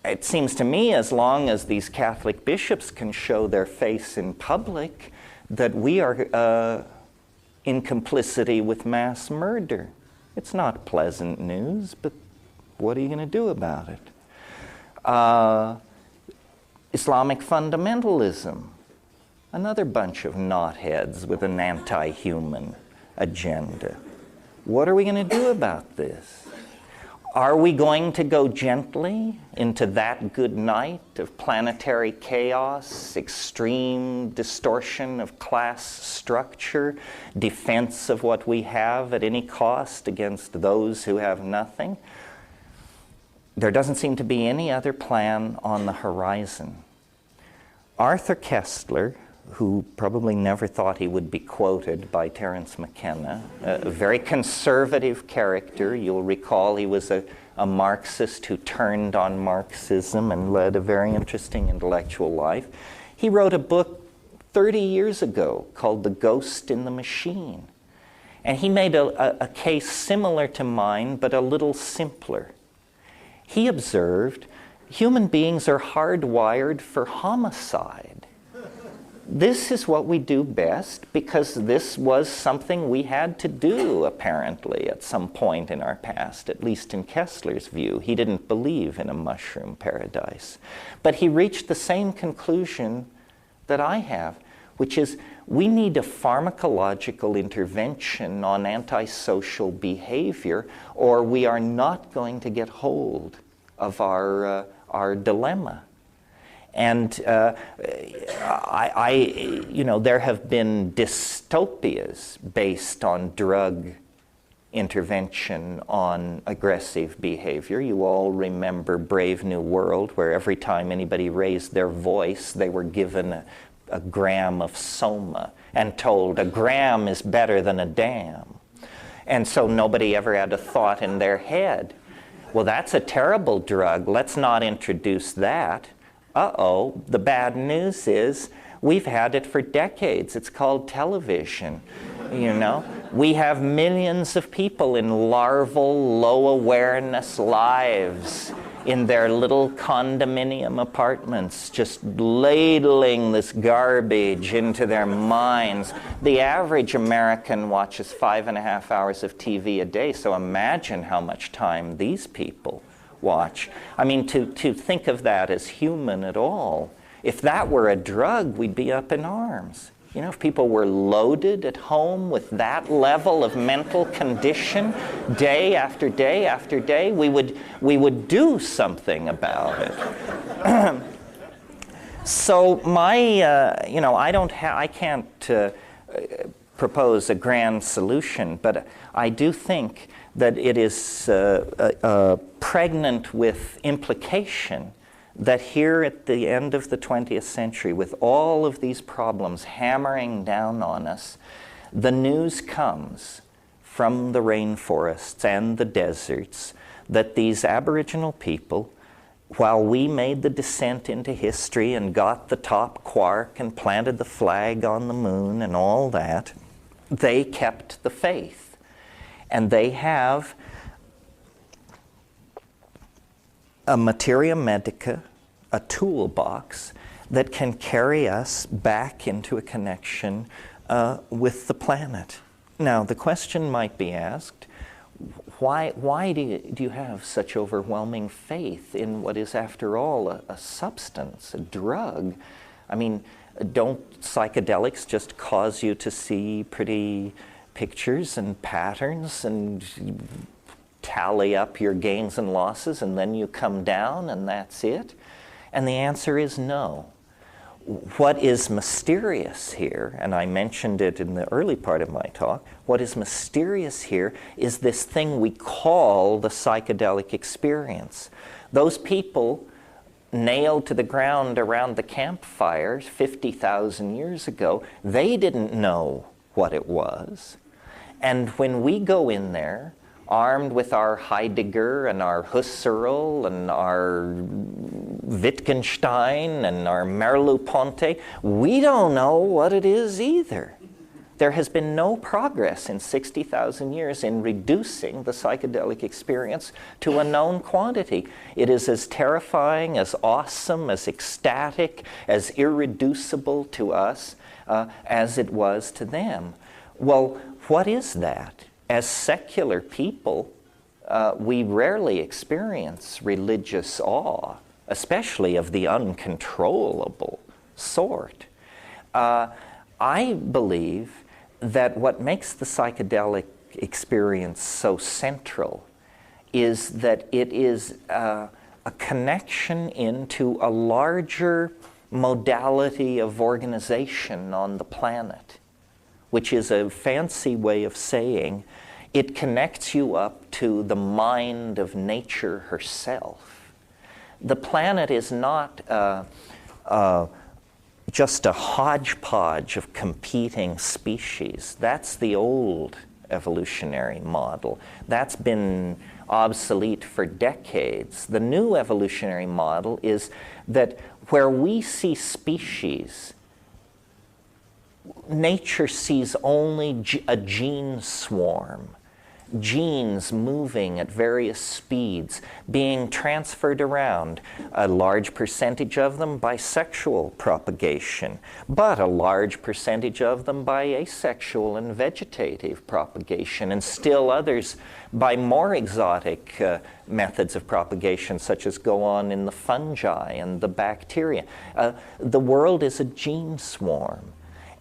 It seems to me, as long as these Catholic bishops can show their face in public, that we are in complicity with mass murder. It's not pleasant news, but what are you going to do about it? Islamic fundamentalism, another bunch of knotheads with an anti-human agenda. What are we going to do about this? Are we going to go gently into that good night of planetary chaos, extreme distortion of class structure, defense of what we have at any cost against those who have nothing? There doesn't seem to be any other plan on the horizon. Arthur Koestler, who probably never thought he would be quoted by Terence McKenna, a very conservative character. You'll recall he was a Marxist who turned on Marxism and led a very interesting intellectual life. He wrote a book 30 years ago called The Ghost in the Machine. And he made a case similar to mine, but a little simpler. He observed human beings are hardwired for homicide. This is what we do best because this was something we had to do, apparently, at some point in our past, at least in Kessler's view. He didn't believe in a mushroom paradise. But he reached the same conclusion that I have, which is we need a pharmacological intervention on antisocial behavior, or we are not going to get hold of our dilemma. And there have been dystopias based on drug intervention on aggressive behavior. You all remember Brave New World, where every time anybody raised their voice, they were given a gram of soma and told a gram is better than a dam. And so nobody ever had a thought in their head, well, that's a terrible drug, let's not introduce that. Uh-oh, the bad news is we've had it for decades. It's called television, you know. We have millions of people in larval, low-awareness lives in their little condominium apartments, just ladling this garbage into their minds. The average American watches 5.5 hours of TV a day, so imagine how much time these people watch. I mean, to think of that as human at all. If that were a drug, we'd be up in arms. You know, if people were loaded at home with that level of mental condition, day after day after day, we would do something about it. So I can't propose a grand solution, but I do think that it is pregnant with implication that here at the end of the 20th century, with all of these problems hammering down on us, the news comes from the rainforests and the deserts that these Aboriginal people, while we made the descent into history and got the top quark and planted the flag on the moon and all that, they kept the faith. And they have a materia medica, a toolbox that can carry us back into a connection with the planet. Now, the question might be asked, why do you have such overwhelming faith in what is, after all, a substance, a drug? I mean, don't psychedelics just cause you to see pretty pictures and patterns and tally up your gains and losses and then you come down and that's it? And the answer is no. What is mysterious here, and I mentioned it in the early part of my talk, what is mysterious here is this thing we call the psychedelic experience. Those people nailed to the ground around the campfires 50,000 years ago, they didn't know what it was. And when we go in there, armed with our Heidegger and our Husserl and our Wittgenstein and our Merleau-Ponty, we don't know what it is either. There has been no progress in 60,000 years in reducing the psychedelic experience to a known quantity. It is as terrifying, as awesome, as ecstatic, as irreducible to us as it was to them. Well, what is that? As secular people, we rarely experience religious awe, especially of the uncontrollable sort. I believe that what makes the psychedelic experience so central is that it is a connection into a larger modality of organization on the planet, which is a fancy way of saying it connects you up to the mind of nature herself. The planet is not just a hodgepodge of competing species. That's the old evolutionary model. That's been obsolete for decades. The new evolutionary model is that where we see species, nature sees only a gene swarm, genes moving at various speeds, being transferred around, a large percentage of them by sexual propagation, but a large percentage of them by asexual and vegetative propagation, and still others by more exotic methods of propagation, such as go on in the fungi and the bacteria. The world is a gene swarm.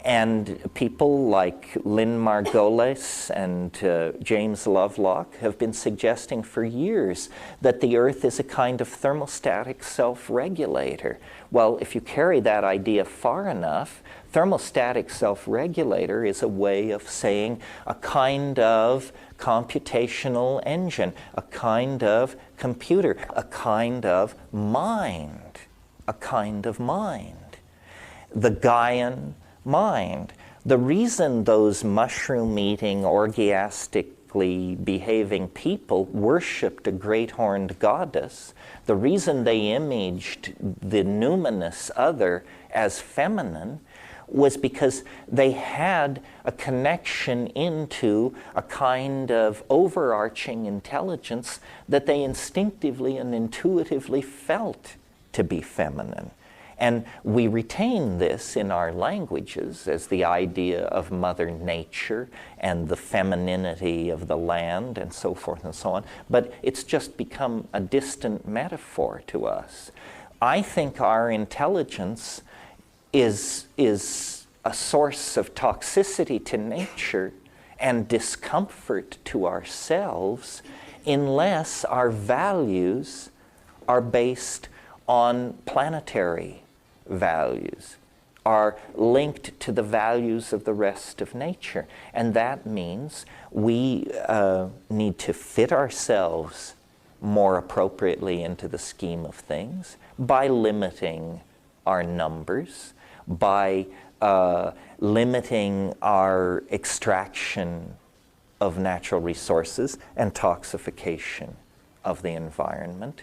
And people like Lynn Margulis and James Lovelock have been suggesting for years that the Earth is a kind of thermostatic self-regulator. Well, if you carry that idea far enough, thermostatic self-regulator is a way of saying a kind of computational engine, a kind of computer, a kind of mind, a kind of mind. The Gaian mind. The reason those mushroom-eating, orgiastically behaving people worshipped a great horned goddess, the reason they imaged the numinous other as feminine, was because they had a connection into a kind of overarching intelligence that they instinctively and intuitively felt to be feminine. And we retain this in our languages as the idea of Mother Nature and the femininity of the land and so forth and so on. But it's just become a distant metaphor to us. I think our intelligence is a source of toxicity to nature and discomfort to ourselves unless our values are based on planetary values, are linked to the values of the rest of nature. And that means we need to fit ourselves more appropriately into the scheme of things by limiting our numbers, by limiting our extraction of natural resources and toxification of the environment.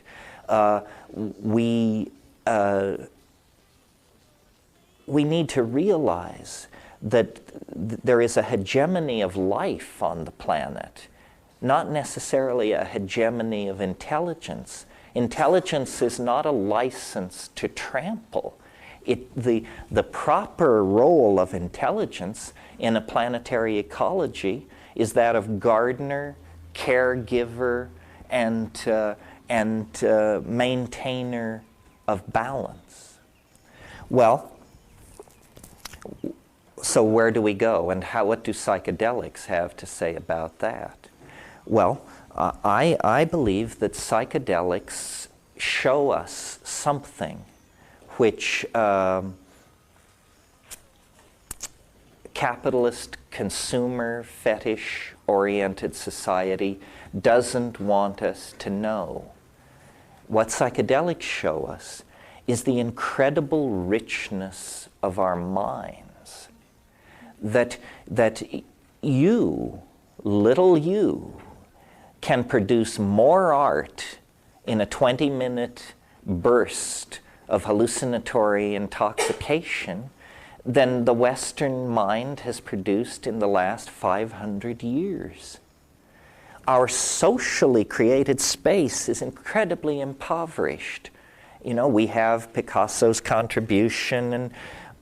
We need to realize that there is a hegemony of life on the planet, not necessarily a hegemony of intelligence. Intelligence is not a license to trample. The proper role of intelligence in a planetary ecology is that of gardener, caregiver, and maintainer of balance. Well, so where do we go, and what do psychedelics have to say about that? Well, I believe that psychedelics show us something which capitalist, consumer, fetish-oriented society doesn't want us to know. What psychedelics show us is the incredible richness of our minds. That you, little you, can produce more art in a 20-minute burst of hallucinatory intoxication than the Western mind has produced in the last 500 years. Our socially created space is incredibly impoverished. You know, we have Picasso's contribution and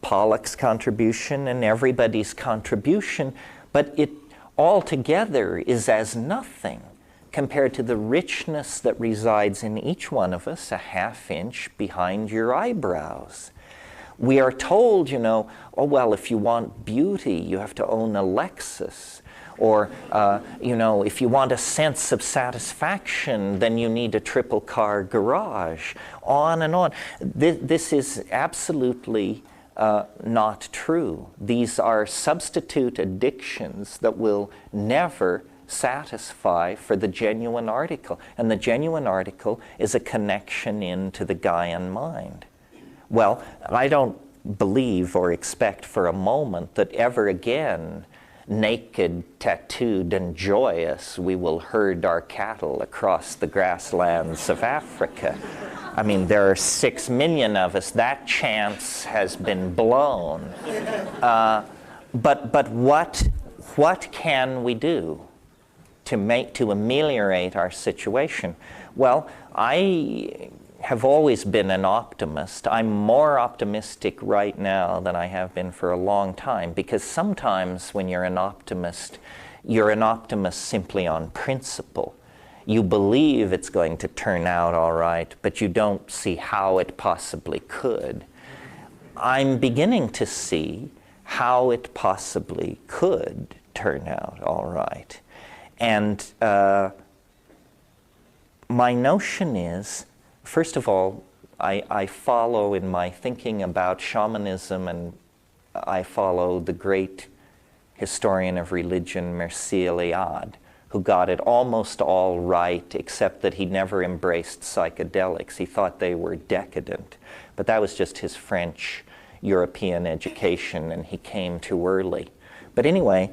Pollock's contribution and everybody's contribution, but it altogether is as nothing compared to the richness that resides in each one of us a half inch behind your eyebrows. We are told, you know, oh, well, if you want beauty, you have to own a Lexus. Or, you know, if you want a sense of satisfaction, then you need a triple-car garage. On and on. This is absolutely not true. These are substitute addictions that will never satisfy for the genuine article. And the genuine article is a connection into the Gaian mind. Well, I don't believe or expect for a moment that ever again, naked, tattooed, and joyous, we will herd our cattle across the grasslands of Africa. I mean, there are 6 million of us. That chance has been blown. But what can we do to ameliorate our situation? Well, I have always been an optimist. I'm more optimistic right now than I have been for a long time, because sometimes when you're an optimist simply on principle. You believe it's going to turn out all right, but you don't see how it possibly could. I'm beginning to see how it possibly could turn out all right. And my notion is, first of all, I follow in my thinking about shamanism, and I follow the great historian of religion, Mircea Eliade, who got it almost all right, except that he never embraced psychedelics. He thought they were decadent. But that was just his French European education, and he came too early. But anyway,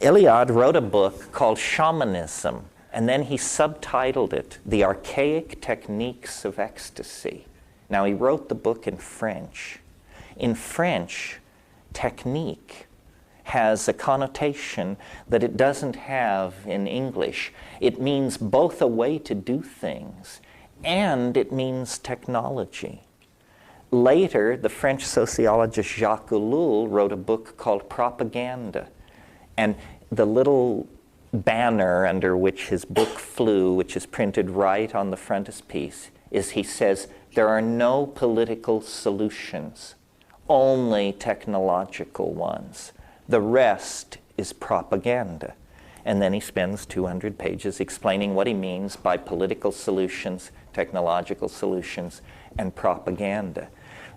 Eliade wrote a book called Shamanism, and then he subtitled it, The Archaic Techniques of Ecstasy. Now, he wrote the book in French. In French, technique has a connotation that it doesn't have in English. It means both a way to do things, and it means technology. Later, the French sociologist Jacques Ellul wrote a book called Propaganda. And the little banner under which his book flew, which is printed right on the frontispiece, is he says, there are no political solutions, only technological ones. The rest is propaganda. And then he spends 200 pages explaining what he means by political solutions, technological solutions, and propaganda.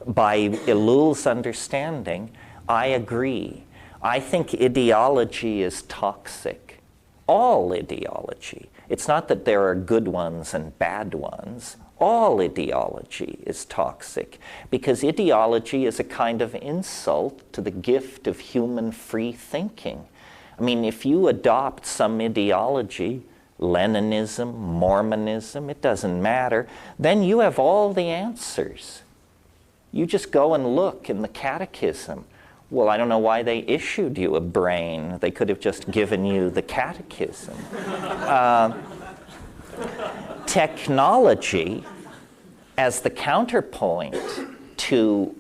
By Ellul's understanding, I agree. I think ideology is toxic. All ideology. It's not that there are good ones and bad ones. All ideology is toxic, because ideology is a kind of insult to the gift of human free thinking. I mean, if you adopt some ideology, Leninism, Mormonism, it doesn't matter, then you have all the answers. You just go and look in the catechism. Well, I don't know why they issued you a brain. They could have just given you the catechism. Technology, as the counterpoint to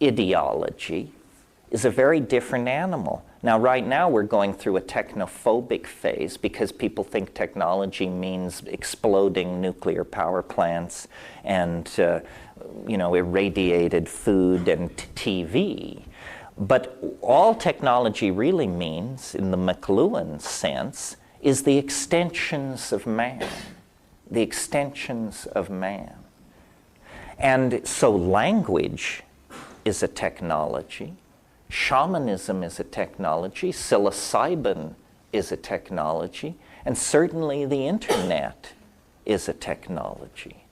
ideology, is a very different animal. Now, right now, we're going through a technophobic phase because people think technology means exploding nuclear power plants and irradiated food and TV. But all technology really means, in the McLuhan sense, is the extensions of man. The extensions of man. And so language is a technology. Shamanism is a technology. Psilocybin is a technology. And certainly the internet is a technology.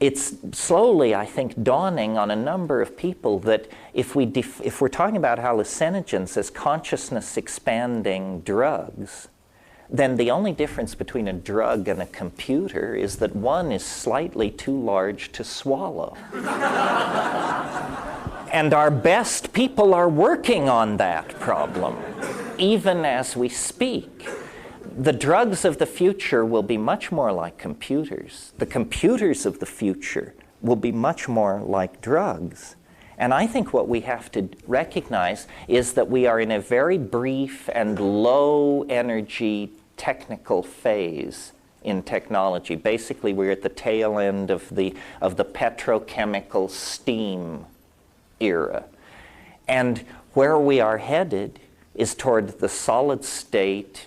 It's slowly, I think, dawning on a number of people that if we're talking about hallucinogens as consciousness-expanding drugs, then the only difference between a drug and a computer is that one is slightly too large to swallow. And our best people are working on that problem, even as we speak. The drugs of the future will be much more like computers. The computers of the future will be much more like drugs. And I think what we have to recognize is that we are in a very brief and low energy technical phase in technology. Basically, we're at the tail end of the petrochemical steam era. And where we are headed is toward the solid state,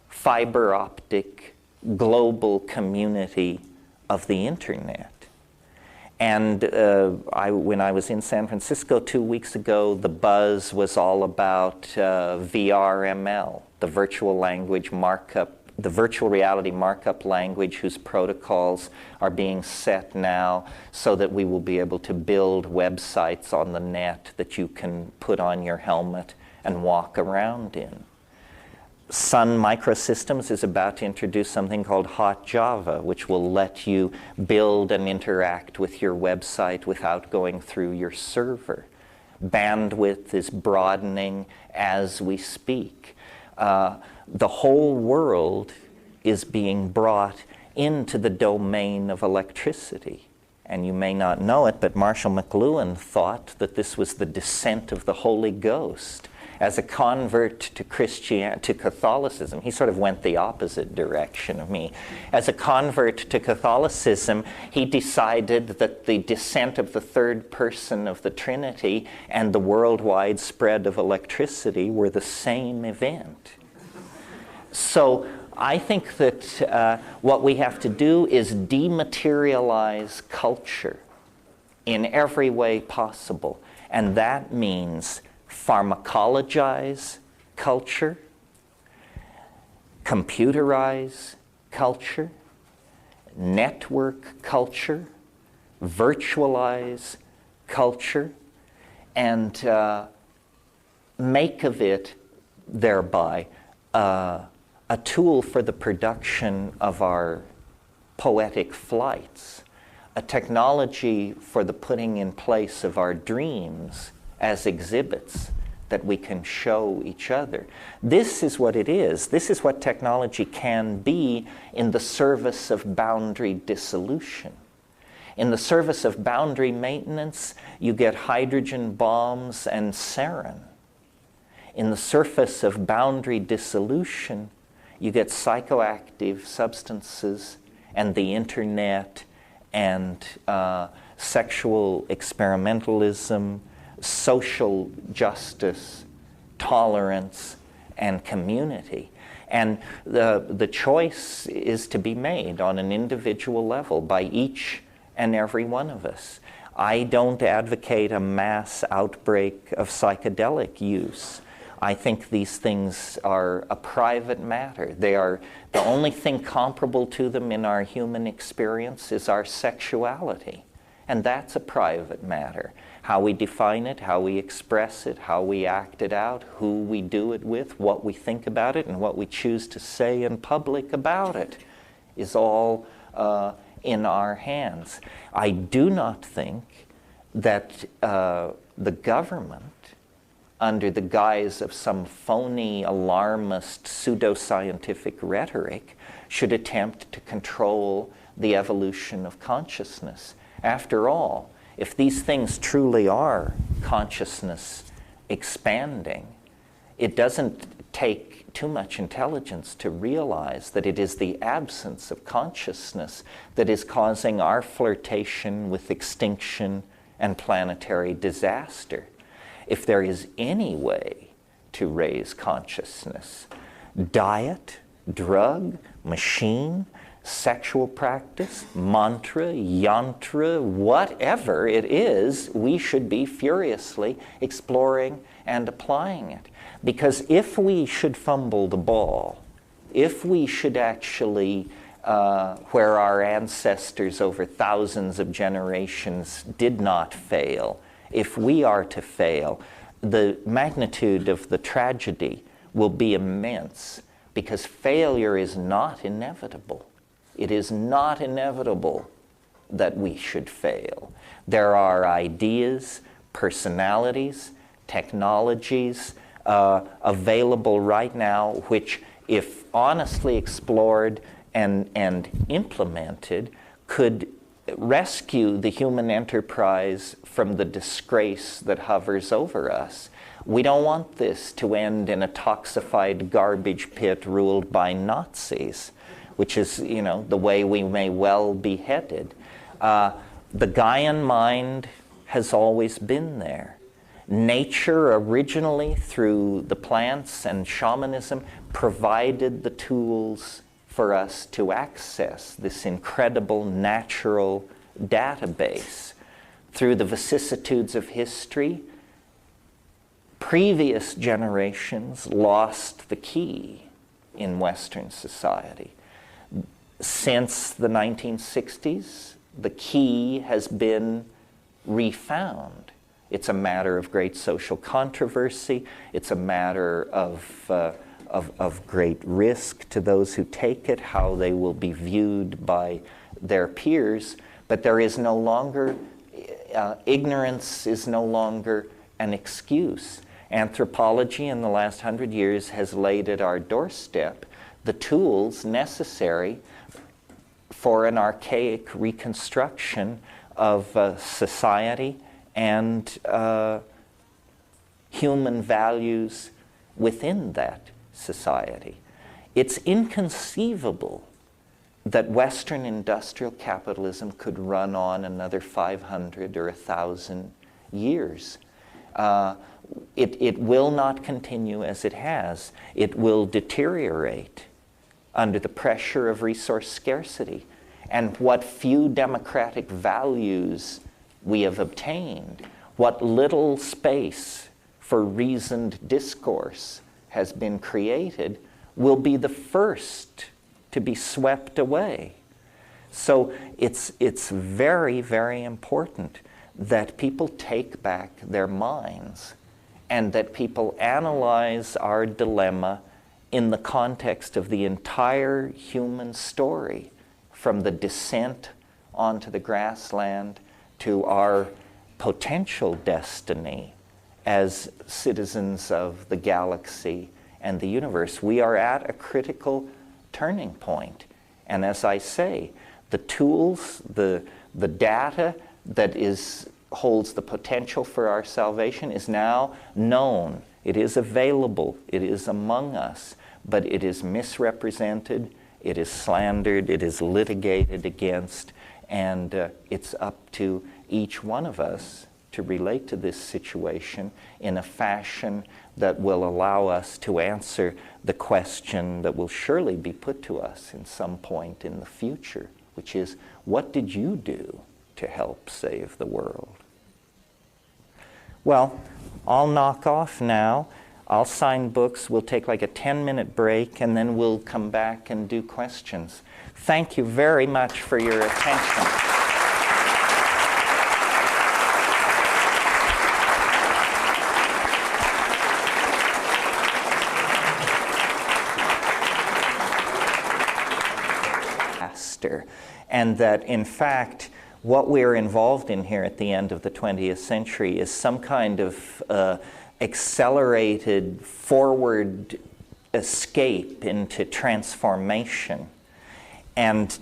fiber optic, global community of the internet. And when I was in San Francisco 2 weeks ago, the buzz was all about VRML, the virtual language markup the virtual reality markup language whose protocols are being set now so that we will be able to build websites on the net that you can put on your helmet and walk around in. Sun Microsystems is about to introduce something called Hot Java, which will let you build and interact with your website without going through your server. Bandwidth is broadening as we speak. The whole world is being brought into the domain of electricity. And you may not know it, but Marshall McLuhan thought that this was the descent of the Holy Ghost. As a convert to Catholicism, he sort of went the opposite direction of me. As a convert to Catholicism, he decided that the descent of the third person of the Trinity and the worldwide spread of electricity were the same event. So I think that what we have to do is dematerialize culture in every way possible. And that means pharmacologize culture, computerize culture, network culture, virtualize culture, and make of it thereby a tool for the production of our poetic flights, a technology for the putting in place of our dreams as exhibits that we can show each other. This is what it is. This is what technology can be in the service of boundary dissolution. In the service of boundary maintenance, you get hydrogen bombs and sarin. In the surface of boundary dissolution, you get psychoactive substances and the internet and sexual experimentalism, social justice, tolerance, and community. And the choice is to be made on an individual level by each and every one of us. I don't advocate a mass outbreak of psychedelic use. I think these things are a private matter. They are the only thing comparable to them in our human experience is our sexuality. And that's a private matter. How we define it, how we express it, how we act it out, who we do it with, what we think about it, and what we choose to say in public about it is all in our hands. I do not think that the government, under the guise of some phony, alarmist, pseudoscientific rhetoric, should attempt to control the evolution of consciousness. After all, if these things truly are consciousness expanding, it doesn't take too much intelligence to realize that it is the absence of consciousness that is causing our flirtation with extinction and planetary disaster. If there is any way to raise consciousness, diet, drug, machine, sexual practice, mantra, yantra, whatever it is, we should be furiously exploring and applying it. Because if we should fumble the ball, if we should actually, where our ancestors over thousands of generations did not fail, if we are to fail, the magnitude of the tragedy will be immense, because failure is not inevitable. It is not inevitable that we should fail. There are ideas, personalities, technologies available right now which, if honestly explored and implemented, could rescue the human enterprise from the disgrace that hovers over us. We don't want this to end in a toxified garbage pit ruled by Nazis, which is, the way we may well be headed. The Gaian mind has always been there. Nature originally, through the plants and shamanism, provided the tools for us to access this incredible natural database. Through the vicissitudes of history, previous generations lost the key in Western society. Since the 1960s, the key has been refound. It's a matter of great social controversy. It's a matter of great risk to those who take it, how they will be viewed by their peers. But there is no longer, ignorance is no longer an excuse. Anthropology in the last 100 years has laid at our doorstep the tools necessary for an archaic reconstruction of society and human values within that society. It's inconceivable that Western industrial capitalism could run on another 500 or 1,000 years. It will not continue as it has. It will deteriorate under the pressure of resource scarcity. And what few democratic values we have obtained, what little space for reasoned discourse has been created, will be the first to be swept away. So it's very, very important that people take back their minds and that people analyze our dilemma in the context of the entire human story, from the descent onto the grassland to our potential destiny as citizens of the galaxy and the universe. We are at a critical turning point. And as I say, the tools, the data that holds the potential for our salvation is now known. It is available. It is among us. But it is misrepresented. It is slandered. It is litigated against. And it's up to each one of us to relate to this situation in a fashion that will allow us to answer the question that will surely be put to us in some point in the future, which is, what did you do to help save the world? Well, I'll knock off now. I'll sign books. We'll take like a 10-minute break, and then we'll come back and do questions. Thank you very much for your attention. And that, in fact, what we're involved in here at the end of the 20th century is some kind of accelerated forward escape into transformation. And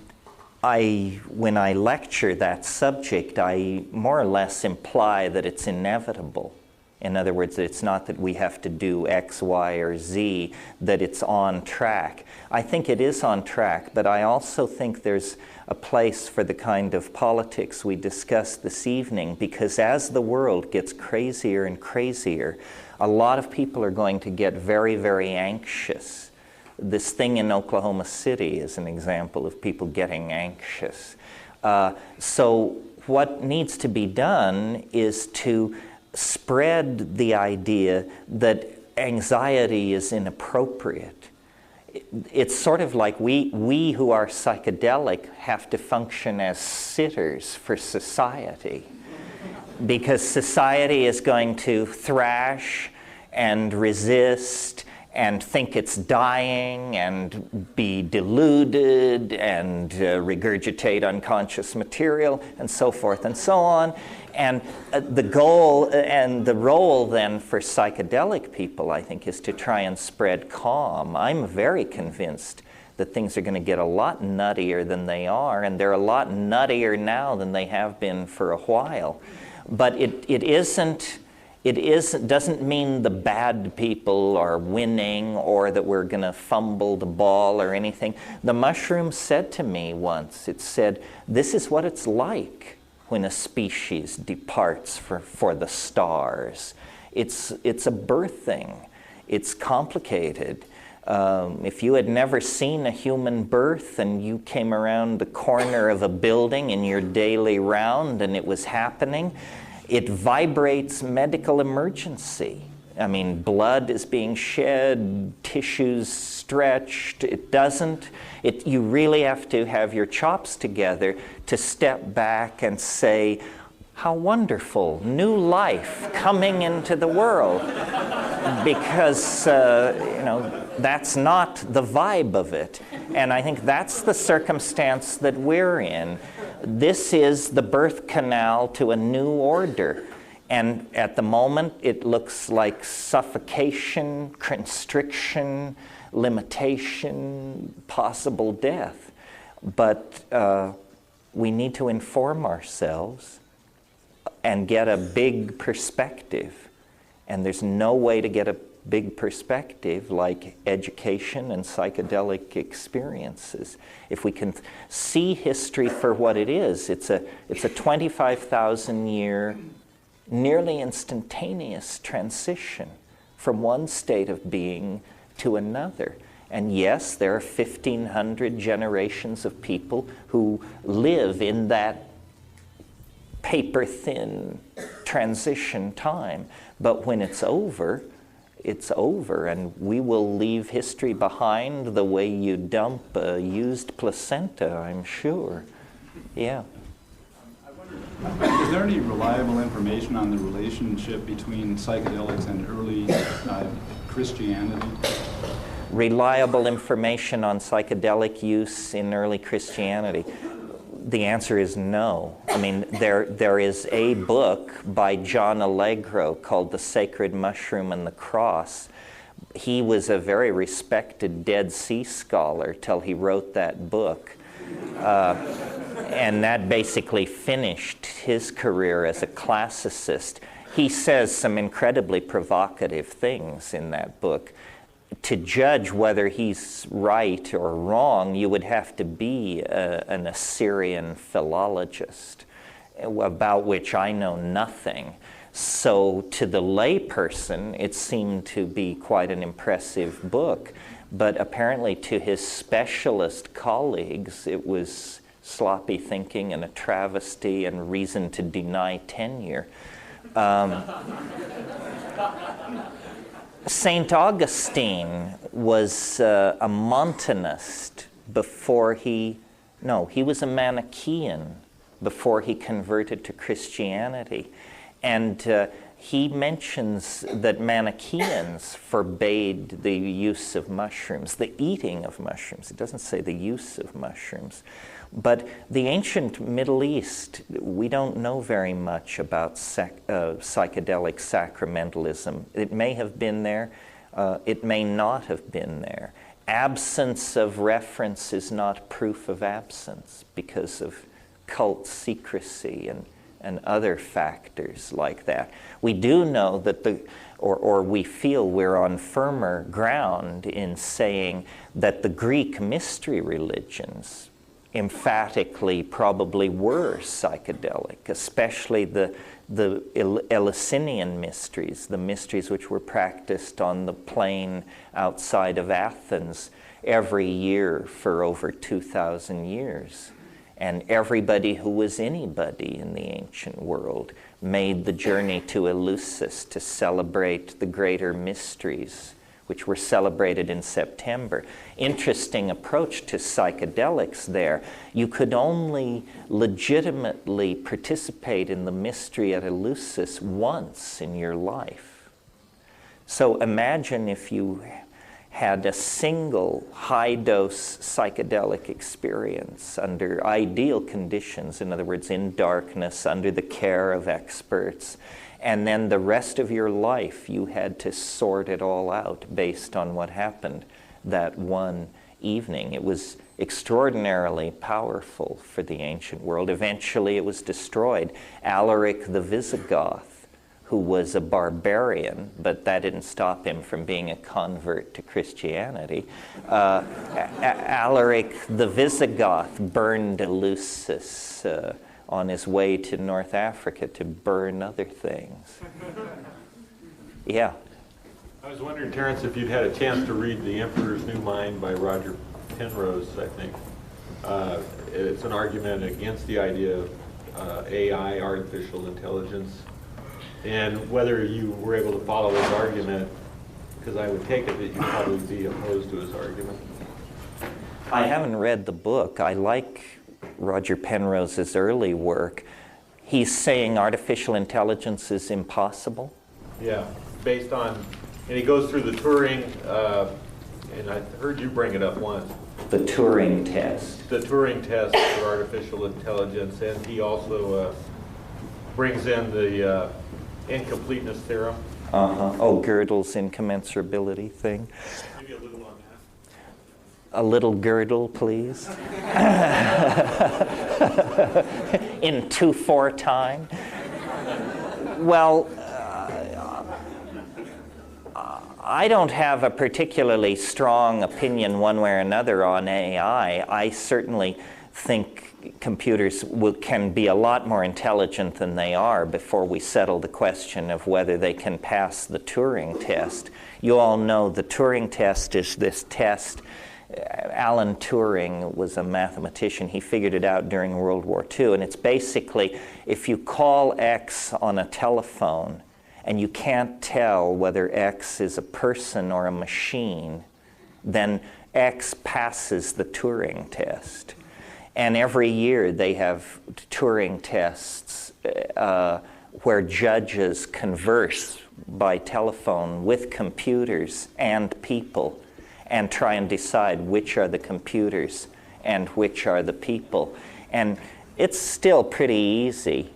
when I lecture that subject, I more or less imply that it's inevitable. In other words, it's not that we have to do X, Y, or Z, that it's on track. I think it is on track, but I also think there's a place for the kind of politics we discussed this evening, because as the world gets crazier and crazier, a lot of people are going to get very, very anxious. This thing in Oklahoma City is an example of people getting anxious. So what needs to be done is to spread the idea that anxiety is inappropriate. It's sort of like we who are psychedelic have to function as sitters for society, because society is going to thrash and resist and think it's dying and be deluded and regurgitate unconscious material and so forth and so on. And the goal and the role then for psychedelic people, I think, is to try and spread calm. I'm very convinced that things are going to get a lot nuttier than they are, and they're a lot nuttier now than they have been for a while. But it doesn't mean the bad people are winning or that we're going to fumble the ball or anything. The mushroom said to me once, it said, this is what it's like when a species departs for the stars. It's a birthing. It's complicated. If you had never seen a human birth and you came around the corner of a building in your daily round and it was happening, it vibrates medical emergency. I mean, blood is being shed, tissues stretched. It doesn't. You really have to have your chops together to step back and say, how wonderful, new life coming into the world. Because, that's not the vibe of it. And I think that's the circumstance that we're in. This is the birth canal to a new order. And at the moment, it looks like suffocation, constriction, limitation, possible death. But we need to inform ourselves and get a big perspective. And there's no way to get a big perspective like education and psychedelic experiences. If we can see history for what it is, it's a 25,000-year, nearly instantaneous transition from one state of being to another. And yes, there are 1,500 generations of people who live in that paper-thin transition time. But when it's over, and we will leave history behind the way you dump a used placenta, I'm sure. Yeah. Is there any reliable information on the relationship between psychedelics and early Christianity? Reliable information on psychedelic use in early Christianity? The answer is no. I mean, there is a book by John Allegro called The Sacred Mushroom and the Cross. He was a very respected Dead Sea scholar till he wrote that book. And that basically finished his career as a classicist. He says some incredibly provocative things in that book. To judge whether he's right or wrong, you would have to be an Assyrian philologist, about which I know nothing. So to the layperson, it seemed to be quite an impressive book. But apparently to his specialist colleagues, it was sloppy thinking and a travesty and reason to deny tenure. St. Augustine was a Montanist before he was a Manichaean before he converted to Christianity. And he mentions that Manichaeans forbade the use of mushrooms, the eating of mushrooms. It doesn't say the use of mushrooms. But the ancient Middle East, we don't know very much about psychedelic sacramentalism. It may have been there, it may not have been there. Absence of reference is not proof of absence because of cult secrecy and other factors like that. We do know that or we feel we're on firmer ground in saying that the Greek mystery religions emphatically probably were psychedelic, especially the Eleusinian mysteries, the mysteries which were practiced on the plain outside of Athens every year for over 2,000 years. And everybody who was anybody in the ancient world made the journey to Eleusis to celebrate the greater mysteries, which were celebrated in September. Interesting approach to psychedelics there. You could only legitimately participate in the mystery at Eleusis once in your life. So imagine if you had a single high-dose psychedelic experience under ideal conditions, in other words, in darkness, under the care of experts, and then the rest of your life you had to sort it all out based on what happened that one evening. It was extraordinarily powerful for the ancient world. Eventually it was destroyed. Alaric the Visigoth, who was a barbarian, but that didn't stop him from being a convert to Christianity. Alaric the Visigoth burned Eleusis on his way to North Africa to burn other things. Yeah. I was wondering, Terence, if you'd had a chance to read The Emperor's New Mind by Roger Penrose, I think. It's an argument against the idea of AI, artificial intelligence, and whether you were able to follow his argument, because I would take it that you'd probably be opposed to his argument. I haven't read the book. I like Roger Penrose's early work. He's saying artificial intelligence is impossible. Yeah, based on, and he goes through the Turing, and I heard you bring it up once. The Turing test. The Turing test for artificial intelligence, and he also brings in the incompleteness theorem. Oh, Gödel's incommensurability thing. Maybe a little on that. A little Gödel, please. In 2/4 time. Well, I don't have a particularly strong opinion one way or another on AI. I certainly think computers can be a lot more intelligent than they are before we settle the question of whether they can pass the Turing test. You all know the Turing test is this test. Alan Turing was a mathematician. He figured it out during World War II, and it's basically if you call X on a telephone and you can't tell whether X is a person or a machine, then X passes the Turing test. And every year they have Turing tests where judges converse by telephone with computers and people and try and decide which are the computers and which are the people. And it's still pretty easy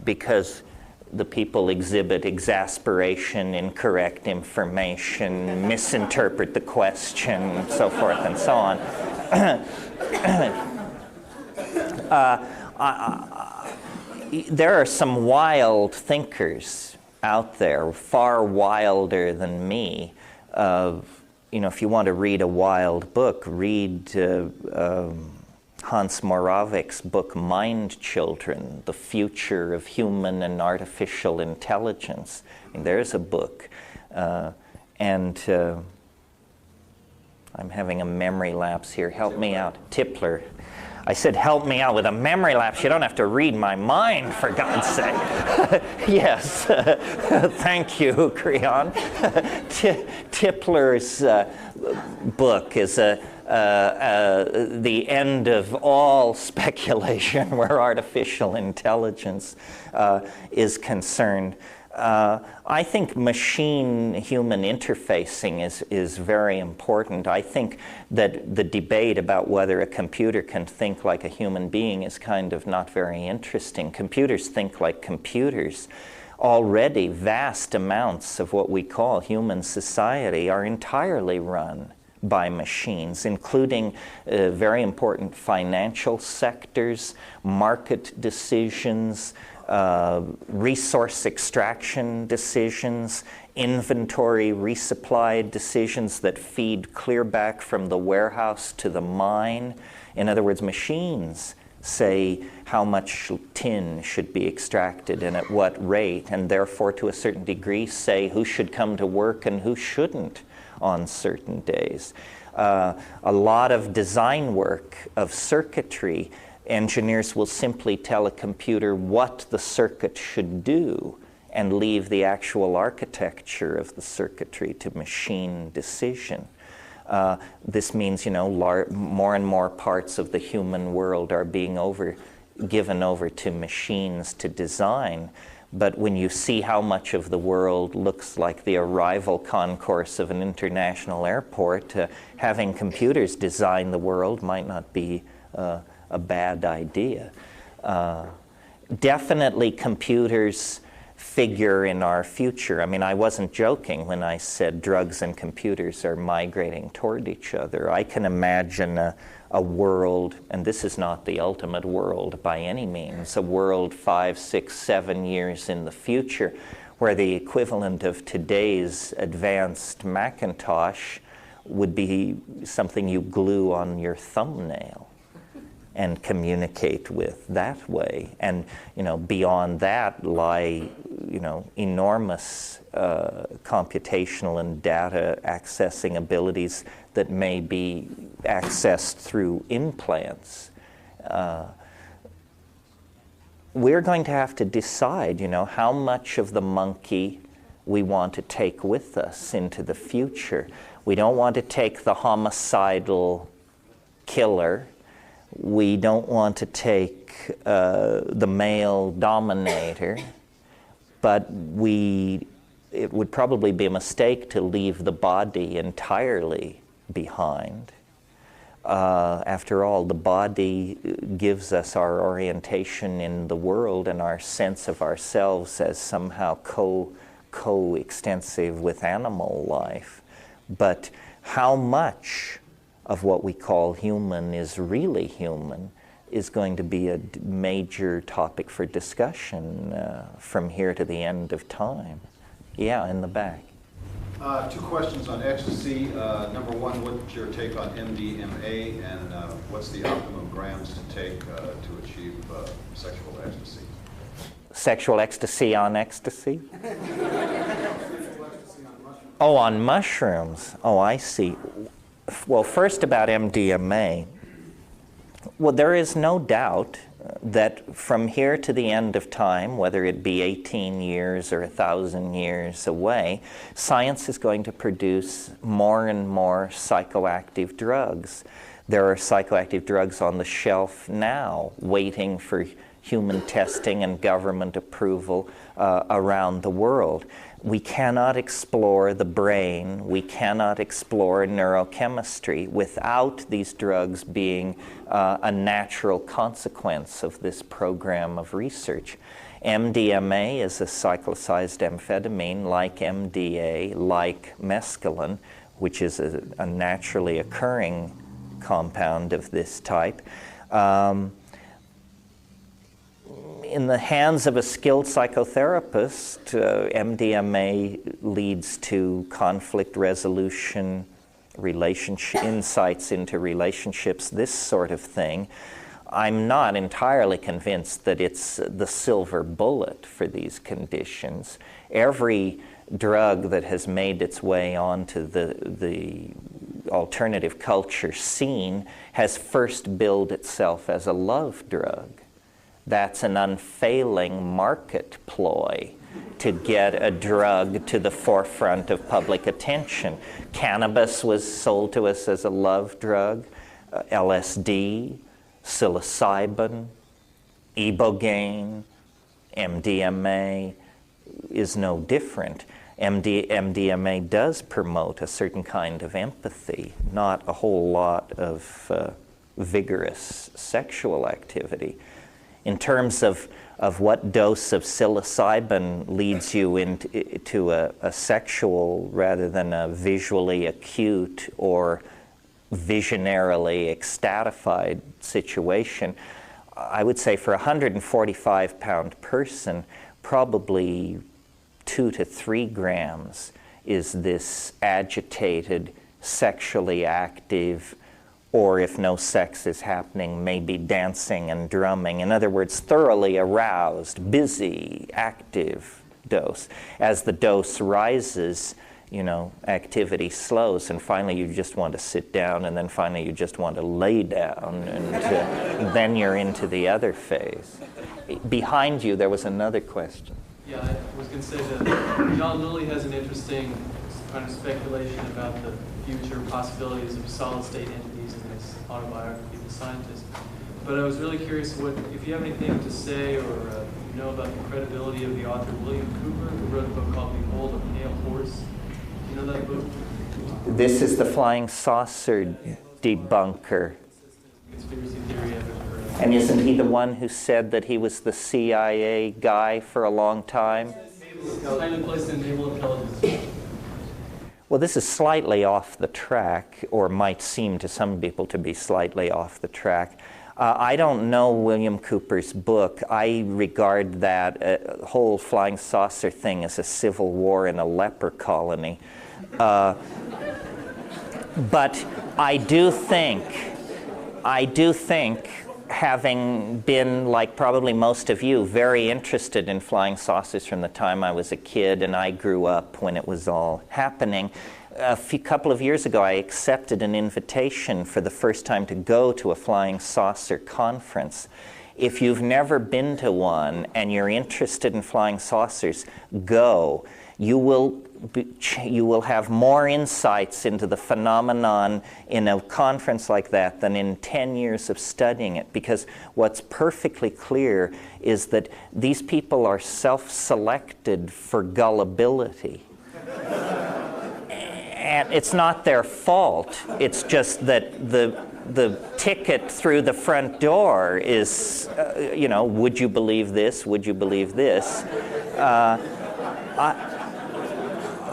because the people exhibit exasperation, incorrect information, misinterpret the question, so forth and so on. There are some wild thinkers out there, far wilder than me. If you want to read a wild book, read Hans Moravec's book, Mind Children, The Future of Human and Artificial Intelligence. There's a book. I'm having a memory lapse here. Help me out. Tipler. I said, help me out with a memory lapse. You don't have to read my mind, for God's sake. Yes. Thank you, Creon. Tipler's book is the end of all speculation where artificial intelligence is concerned. I think machine-human interfacing is very important. I think that the debate about whether a computer can think like a human being is kind of not very interesting. Computers think like computers. Already, vast amounts of what we call human society are entirely run by machines, including very important financial sectors, market decisions, resource extraction decisions, inventory resupply decisions that feed clear back from the warehouse to the mine. In other words, machines say how much tin should be extracted and at what rate, and therefore to a certain degree say who should come to work and who shouldn't on certain days. A lot of design work of circuitry, engineers will simply tell a computer what the circuit should do and leave the actual architecture of the circuitry to machine decision. This means, more and more parts of the human world are being given over to machines to design. But when you see how much of the world looks like the arrival concourse of an international airport, having computers design the world might not be a bad idea. Definitely computers figure in our future. I mean, I wasn't joking when I said drugs and computers are migrating toward each other. I can imagine a world, and this is not the ultimate world by any means, a world 5, 6, 7 years in the future where the equivalent of today's advanced Macintosh would be something you glue on your thumbnail and communicate with that way. And, beyond that lie, enormous computational and data accessing abilities that may be accessed through implants. we're going to have to decide, how much of the monkey we want to take with us into the future. We don't want to take the homicidal killer. We don't want to take the male dominator. But it would probably be a mistake to leave the body entirely behind. After all, the body gives us our orientation in the world and our sense of ourselves as somehow co-extensive with animal life. But how much of what we call human is really human is going to be a major topic for discussion from here to the end of time. Yeah, in the back. Two questions on ecstasy. Number one, what's your take on MDMA, and what's the optimum grams to take to achieve sexual ecstasy? Sexual ecstasy on ecstasy? Oh, on mushrooms. Oh, I see. Well, first about MDMA. Well, there is no doubt that from here to the end of time, whether it be 18 years or 1,000 years away, science is going to produce more and more psychoactive drugs. There are psychoactive drugs on the shelf now waiting for human testing and government approval around the world. We cannot explore the brain, we cannot explore neurochemistry without these drugs being a natural consequence of this program of research. MDMA is a cyclicized amphetamine like MDA, like mescaline, which is a naturally occurring compound of this type. In the hands of a skilled psychotherapist, MDMA leads to conflict resolution, insights into relationships, this sort of thing. I'm not entirely convinced that it's the silver bullet for these conditions. Every drug that has made its way onto the alternative culture scene has first billed itself as a love drug. That's an unfailing market ploy to get a drug to the forefront of public attention. Cannabis was sold to us as a love drug, LSD, psilocybin, ibogaine, MDMA is no different. MDMA does promote a certain kind of empathy, not a whole lot of vigorous sexual activity. In terms of what dose of psilocybin leads you into a sexual rather than a visually acute or visionarily ecstatified situation, I would say for a 145-pound person, probably 2 to 3 grams is this agitated, sexually active, or if no sex is happening, maybe dancing and drumming. In other words, thoroughly aroused, busy, active dose. As the dose rises, activity slows, and finally you just want to sit down, and then finally you just want to lay down, and then you're into the other phase. Behind you, there was another question. Yeah, I was going to say that John Lilly has an interesting kind of speculation about the future possibilities of solid-state entities in his autobiography, The Scientist. But I was really curious if you have anything to say or about the credibility of the author William Cooper, who wrote a book called Behold a Pale Horse. Do you know that book? This is the flying saucer debunker. Conspiracy theory ever. And isn't he the one who said that he was the CIA guy for a long time? Highly placed in naval intelligence. Well, this is slightly off the track, or might seem to some people to be slightly off the track. I don't know William Cooper's book. I regard that whole flying saucer thing as a civil war in a leper colony. But I do think, having been, like probably most of you, very interested in flying saucers from the time I was a kid, and I grew up when it was all happening. A couple of years ago, I accepted an invitation for the first time to go to a flying saucer conference. If you've never been to one and you're interested in flying saucers, go. You will have more insights into the phenomenon in a conference like that than in 10 years of studying it, because what's perfectly clear is that these people are self-selected for gullibility. And it's not their fault. It's just that the ticket through the front door is, would you believe this? Would you believe this?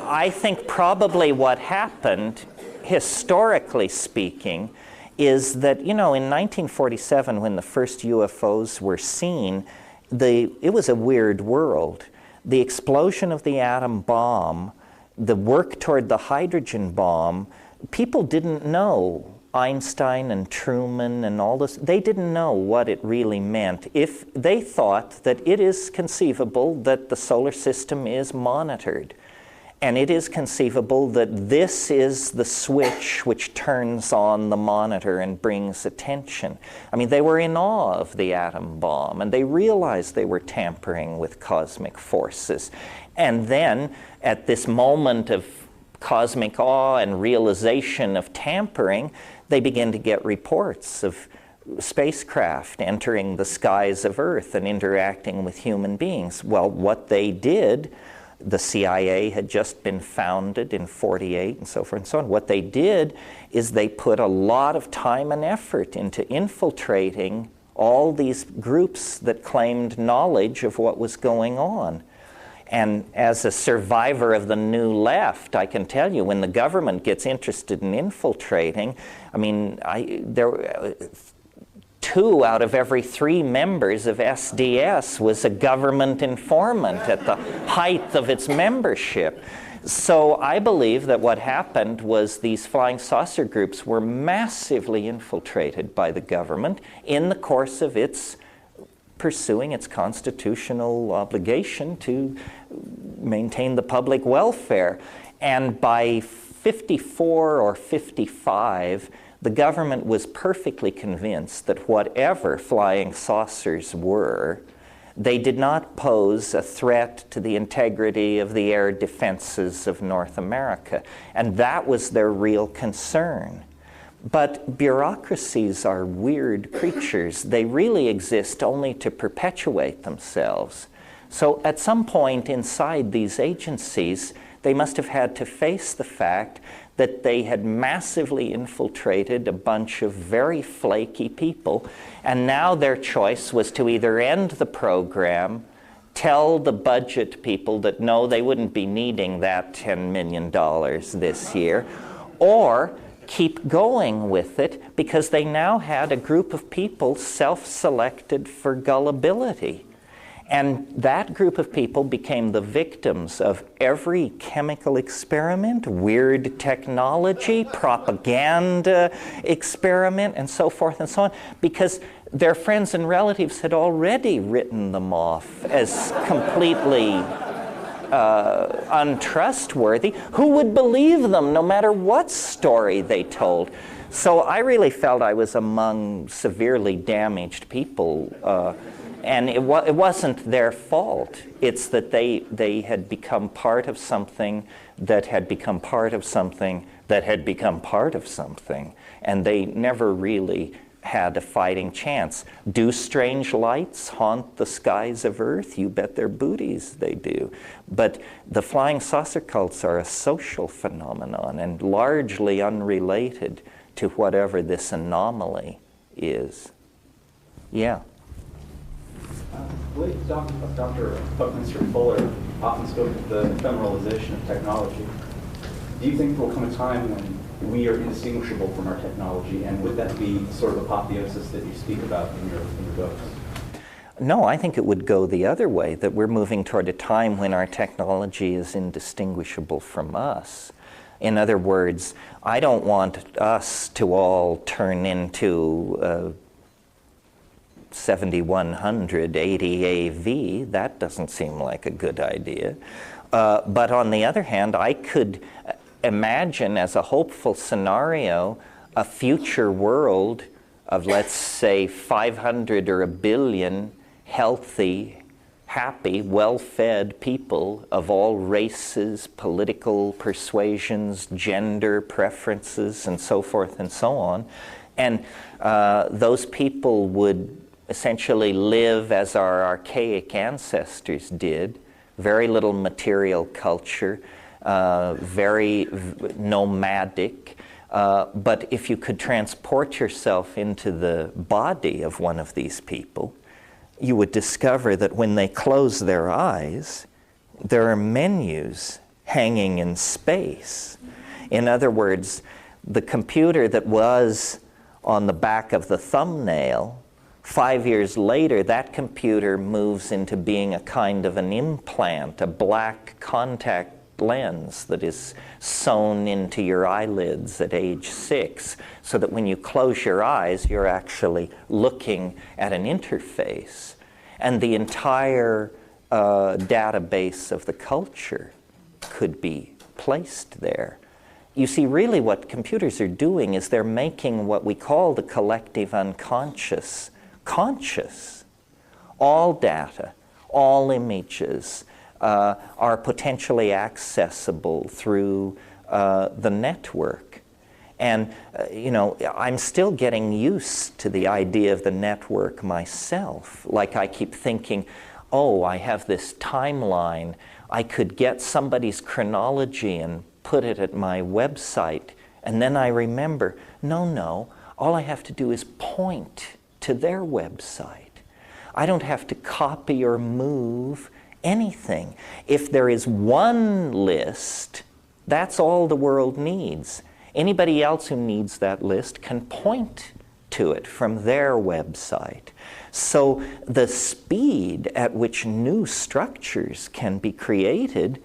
I think probably what happened, historically speaking, is that, in 1947, when the first UFOs were seen, it was a weird world. The explosion of the atom bomb, the work toward the hydrogen bomb, people didn't know. Einstein and Truman and all this, they didn't know what it really meant. If they thought that it is conceivable that the solar system is monitored, and it is conceivable that this is the switch which turns on the monitor and brings attention. I mean, they were in awe of the atom bomb, and they realized they were tampering with cosmic forces. And then, at this moment of cosmic awe and realization of tampering, they begin to get reports of spacecraft entering the skies of Earth and interacting with human beings. Well, what they did, the CIA had just been founded in '48 and so forth and so on. What they did is they put a lot of time and effort into infiltrating all these groups that claimed knowledge of what was going on. And as a survivor of the New Left, I can tell you, when the government gets interested in infiltrating, I mean, there 2 out of every 3 members of SDS was a government informant at the height of its membership. So I believe that what happened was these flying saucer groups were massively infiltrated by the government in the course of its pursuing its constitutional obligation to maintain the public welfare. And by 54 or 55, the government was perfectly convinced that whatever flying saucers were, they did not pose a threat to the integrity of the air defenses of North America. And that was their real concern. But bureaucracies are weird creatures. They really exist only to perpetuate themselves. So at some point inside these agencies, they must have had to face the fact that they had massively infiltrated a bunch of very flaky people, and now their choice was to either end the program, tell the budget people that no, they wouldn't be needing that $10 million this year, or keep going with it because they now had a group of people self-selected for gullibility. And that group of people became the victims of every chemical experiment, weird technology, propaganda experiment, and so forth and so on, because their friends and relatives had already written them off as completely untrustworthy. Who would believe them no matter what story they told? So I really felt I was among severely damaged people. And it wasn't their fault. It's that they had become part of something that had become part of something that had become part of something. And they never really had a fighting chance. Do strange lights haunt the skies of Earth? You bet their booties they do. But the flying saucer cults are a social phenomenon and largely unrelated to whatever this anomaly is. Yeah. I believe Dr. Buckminster Fuller often spoke of the ephemeralization of technology. Do you think there will come a time when we are indistinguishable from our technology, and would that be sort of apotheosis that you speak about in your books? No, I think it would go the other way, that we're moving toward a time when our technology is indistinguishable from us. In other words, I don't want us to all turn into 7100 80 AV. That doesn't seem like a good idea. But on the other hand, I could imagine as a hopeful scenario a future world of, let's say, 500 or a billion healthy, happy, well-fed people of all races, political persuasions, gender preferences, and so forth and so on. And those people would essentially live as our archaic ancestors did, very little material culture, very nomadic. But if you could transport yourself into the body of one of these people, you would discover that when they close their eyes, there are menus hanging in space. In other words, the computer that was on the back of the thumbnail, 5 years later, that computer moves into being a kind of an implant, a black contact lens that is sewn into your eyelids at age 6, so that when you close your eyes, you're actually looking at an interface. And the entire database of the culture could be placed there. You see, really what computers are doing is they're making what we call the collective unconscious conscious. All data, all images, are potentially accessible through the network. And, I'm still getting used to the idea of the network myself. Like I keep thinking, oh, I have this timeline. I could get somebody's chronology and put it at my website. And then I remember, no, all I have to do is point to their website. I don't have to copy or move anything. If there is one list, that's all the world needs. Anybody else who needs that list can point to it from their website. So the speed at which new structures can be created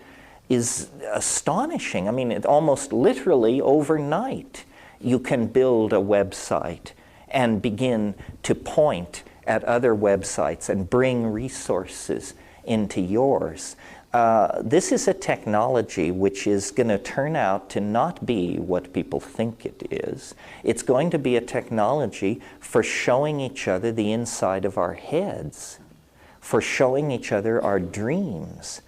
is astonishing. I mean, almost literally overnight, you can build a website and begin to point at other websites and bring resources into yours. This is a technology which is going to turn out to not be what people think it is. It's going to be a technology for showing each other the inside of our heads, for showing each other our dreams.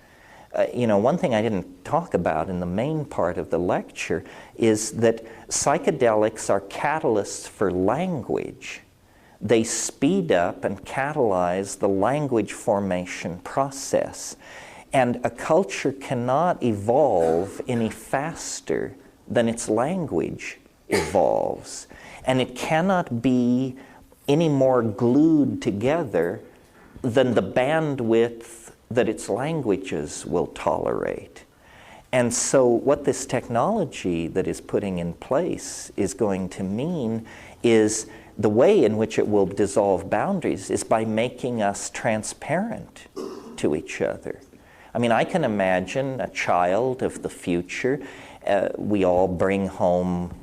One thing I didn't talk about in the main part of the lecture is that psychedelics are catalysts for language. They speed up and catalyze the language formation process. And a culture cannot evolve any faster than its language evolves. And it cannot be any more glued together than the bandwidth that its languages will tolerate. And so what this technology that is putting in place is going to mean is the way in which it will dissolve boundaries is by making us transparent to each other. I mean, I can imagine a child of the future. We all bring home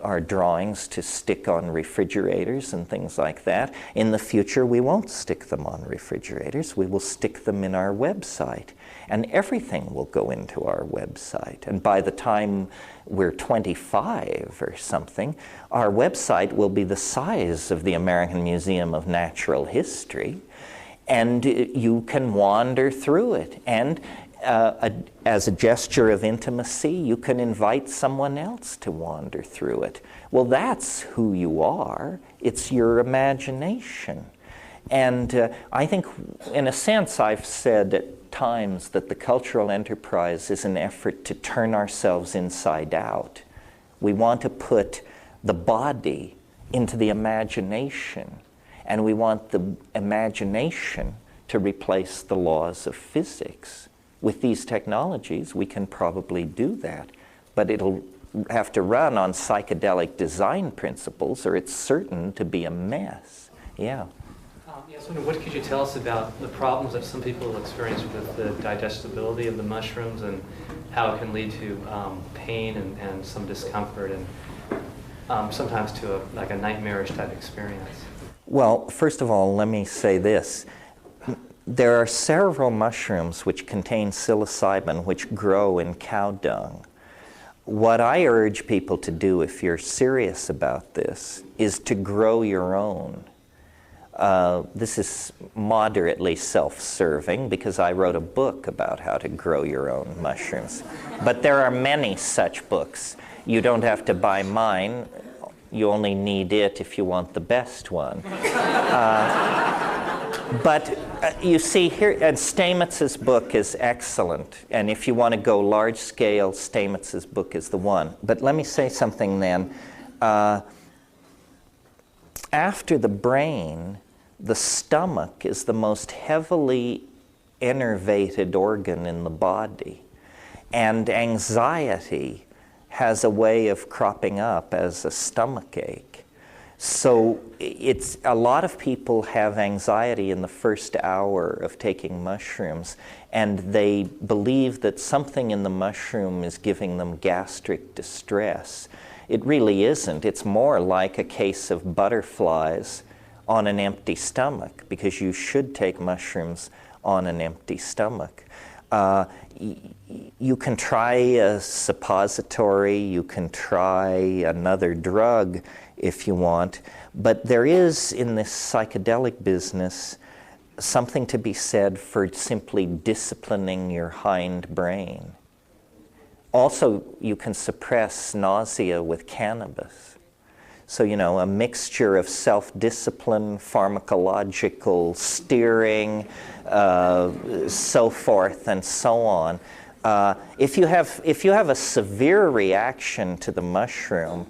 our drawings to stick on refrigerators and things like that. In the future, we won't stick them on refrigerators. We will stick them in our website. And everything will go into our website. And by the time we're 25 or something, our website will be the size of the American Museum of Natural History. And you can wander through it. And as a gesture of intimacy, you can invite someone else to wander through it. Well, that's who you are. It's your imagination. And I think, in a sense, I've said at times that the cultural enterprise is an effort to turn ourselves inside out. We want to put the body into the imagination. And we want the imagination to replace the laws of physics. With these technologies, we can probably do that, but it'll have to run on psychedelic design principles, or it's certain to be a mess. Yeah. Yes, what could you tell us about the problems that some people experience with the digestibility of the mushrooms and how it can lead to pain and some discomfort and sometimes to a nightmarish type experience? Well, first of all, let me say this. There are several mushrooms which contain psilocybin which grow in cow dung. What I urge people to do, if you're serious about this, is to grow your own. This is moderately self-serving because I wrote a book about how to grow your own mushrooms. But there are many such books. You don't have to buy mine. You only need it if you want the best one. But you see here, and Stamitz's book is excellent. And if you want to go large scale, Stamitz's book is the one. But let me say something then. After the brain, the stomach is the most heavily innervated organ in the body. And anxiety has a way of cropping up as a stomach ache. So it's a lot of people have anxiety in the first hour of taking mushrooms, and they believe that something in the mushroom is giving them gastric distress. It really isn't. It's more like a case of butterflies on an empty stomach, because you should take mushrooms on an empty stomach. You can try a suppository, you can try another drug if you want, but there is in this psychedelic business something to be said for simply disciplining your hind brain. Also, you can suppress nausea with cannabis. So, you know, a mixture of self-discipline, pharmacological steering, so forth and so on. If you have a severe reaction to the mushroom,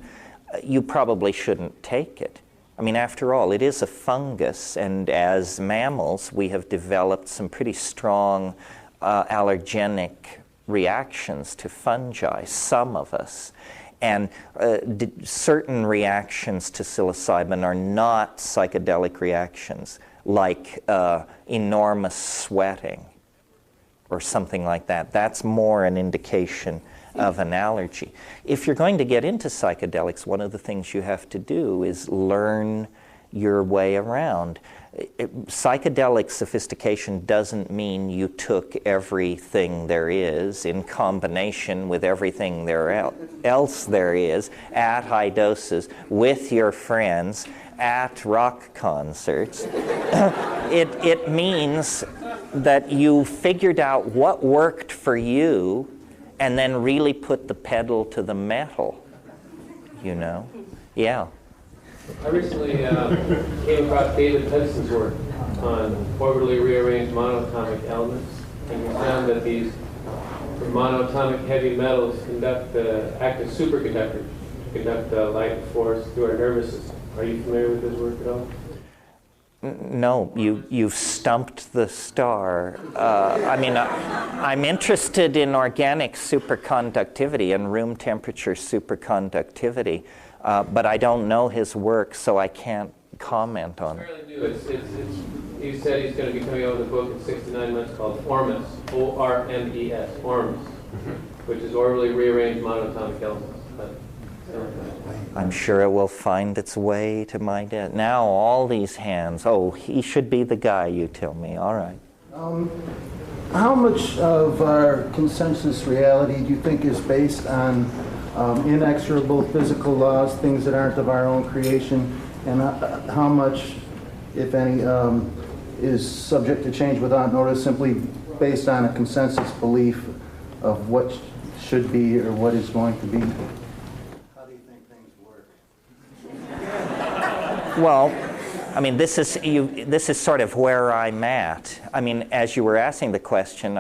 you probably shouldn't take it. I mean, after all, it is a fungus, and as mammals, we have developed some pretty strong allergenic reactions to fungi, some of us. And certain reactions to psilocybin are not psychedelic reactions, like enormous sweating or something like that. That's more an indication of an allergy. If you're going to get into psychedelics, one of the things you have to do is learn your way around. Psychedelic sophistication doesn't mean you took everything there is in combination with everything else there is at high doses with your friends at rock concerts. It means that you figured out what worked for you and then really put the pedal to the metal, you know? Yeah. I recently came across David Hudson's work on orbitally rearranged monatomic elements, and we found that these monatomic heavy metals act as superconductors to conduct light force through our nervous system. Are you familiar with his work at all? No, you've stumped the star. I mean, I'm interested in organic superconductivity and room temperature superconductivity, but I don't know his work, so I can't comment on it. Fairly new. He said he's going to be coming out with a book in 6 to 9 months called ORMES, O-R-M-E-S, ORMES, which is orbitally rearranged monatomic elements. I'm sure it will find its way to my desk. Now all these hands. Oh, he should be the guy, you tell me. All right. How much of our consensus reality do you think is based on inexorable physical laws, things that aren't of our own creation, and how much, if any, is subject to change without notice, simply based on a consensus belief of what should be or what is going to be? Well, I mean, this is sort of where I'm at. I mean, as you were asking the question,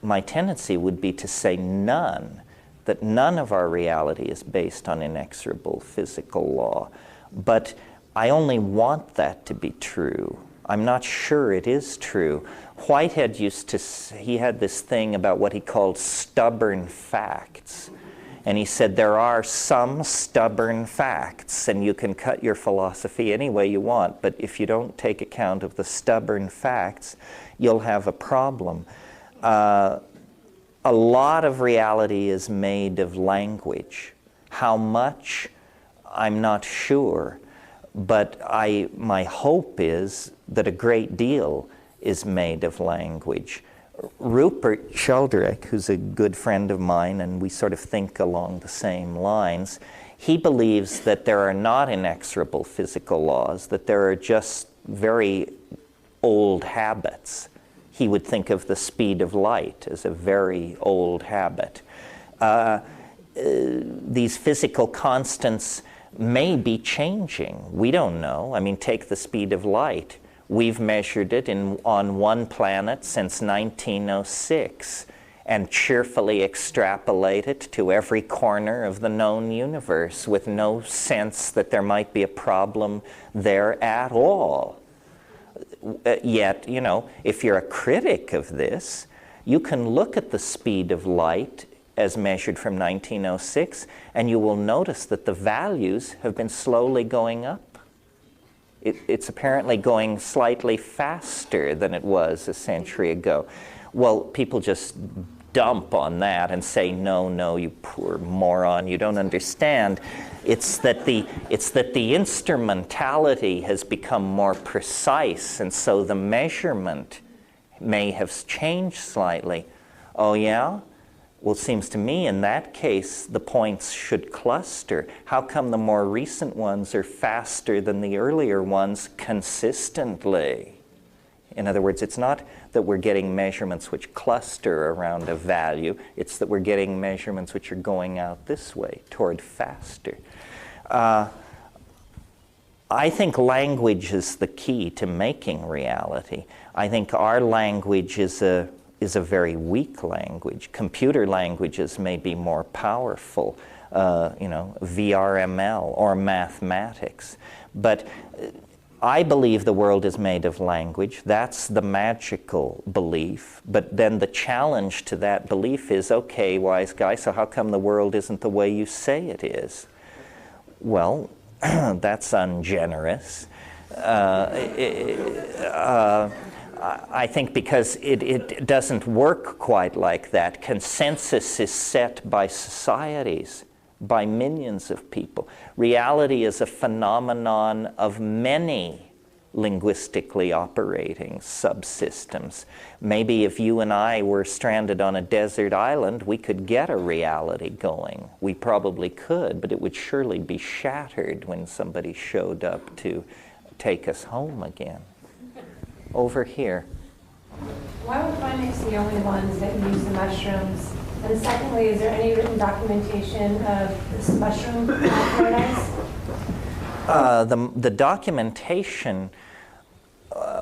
my tendency would be to say none, that none of our reality is based on inexorable physical law. But I only want that to be true. I'm not sure it is true. Whitehead he had this thing about what he called stubborn facts. And he said there are some stubborn facts, and you can cut your philosophy any way you want, but if you don't take account of the stubborn facts, you'll have a problem. A lot of reality is made of language. How much, I'm not sure, but my hope is that a great deal is made of language. Rupert Sheldrake, who's a good friend of mine, and we sort of think along the same lines, he believes that there are not inexorable physical laws, that there are just very old habits. He would think of the speed of light as a very old habit. These physical constants may be changing. We don't know. I mean, take the speed of light. We've measured it on one planet since 1906 and cheerfully extrapolate it to every corner of the known universe with no sense that there might be a problem there at all. Yet, you know, if you're a critic of this, you can look at the speed of light as measured from 1906, and you will notice that the values have been slowly going up. It's apparently going slightly faster than it was a century ago. Well, people just dump on that and say, no, you poor moron, you don't understand. It's that the instrumentality has become more precise, and so the measurement may have changed slightly. Oh yeah? Well, it seems to me in that case the points should cluster. How come the more recent ones are faster than the earlier ones consistently? In other words, it's not that we're getting measurements which cluster around a value, it's that we're getting measurements which are going out this way, toward faster. I think language is the key to making reality. I think our language is a very weak language. Computer languages may be more powerful, VRML or mathematics. But I believe the world is made of language. That's the magical belief. But then the challenge to that belief is, okay, wise guy, so how come the world isn't the way you say it is? Well, that's ungenerous. I think because it doesn't work quite like that. Consensus is set by societies, by millions of people. Reality is a phenomenon of many linguistically operating subsystems. Maybe if you and I were stranded on a desert island, we could get a reality going. We probably could, but it would surely be shattered when somebody showed up to take us home again. Over here. Why were primates the only ones that use the mushrooms? And secondly, is there any written documentation of this mushroom paradise? The documentation,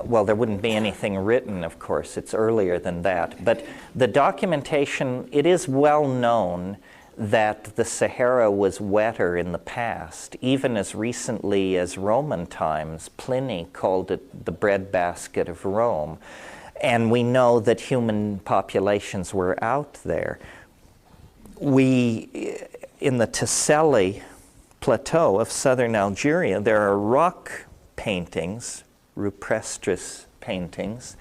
well, there wouldn't be anything written, of course. It's earlier than that. But the documentation, it is well known that the Sahara was wetter in the past. Even as recently as Roman times, Pliny called it the breadbasket of Rome. And we know that human populations were out there. In the Tassili plateau of southern Algeria, there are rock paintings, rupestris paintings,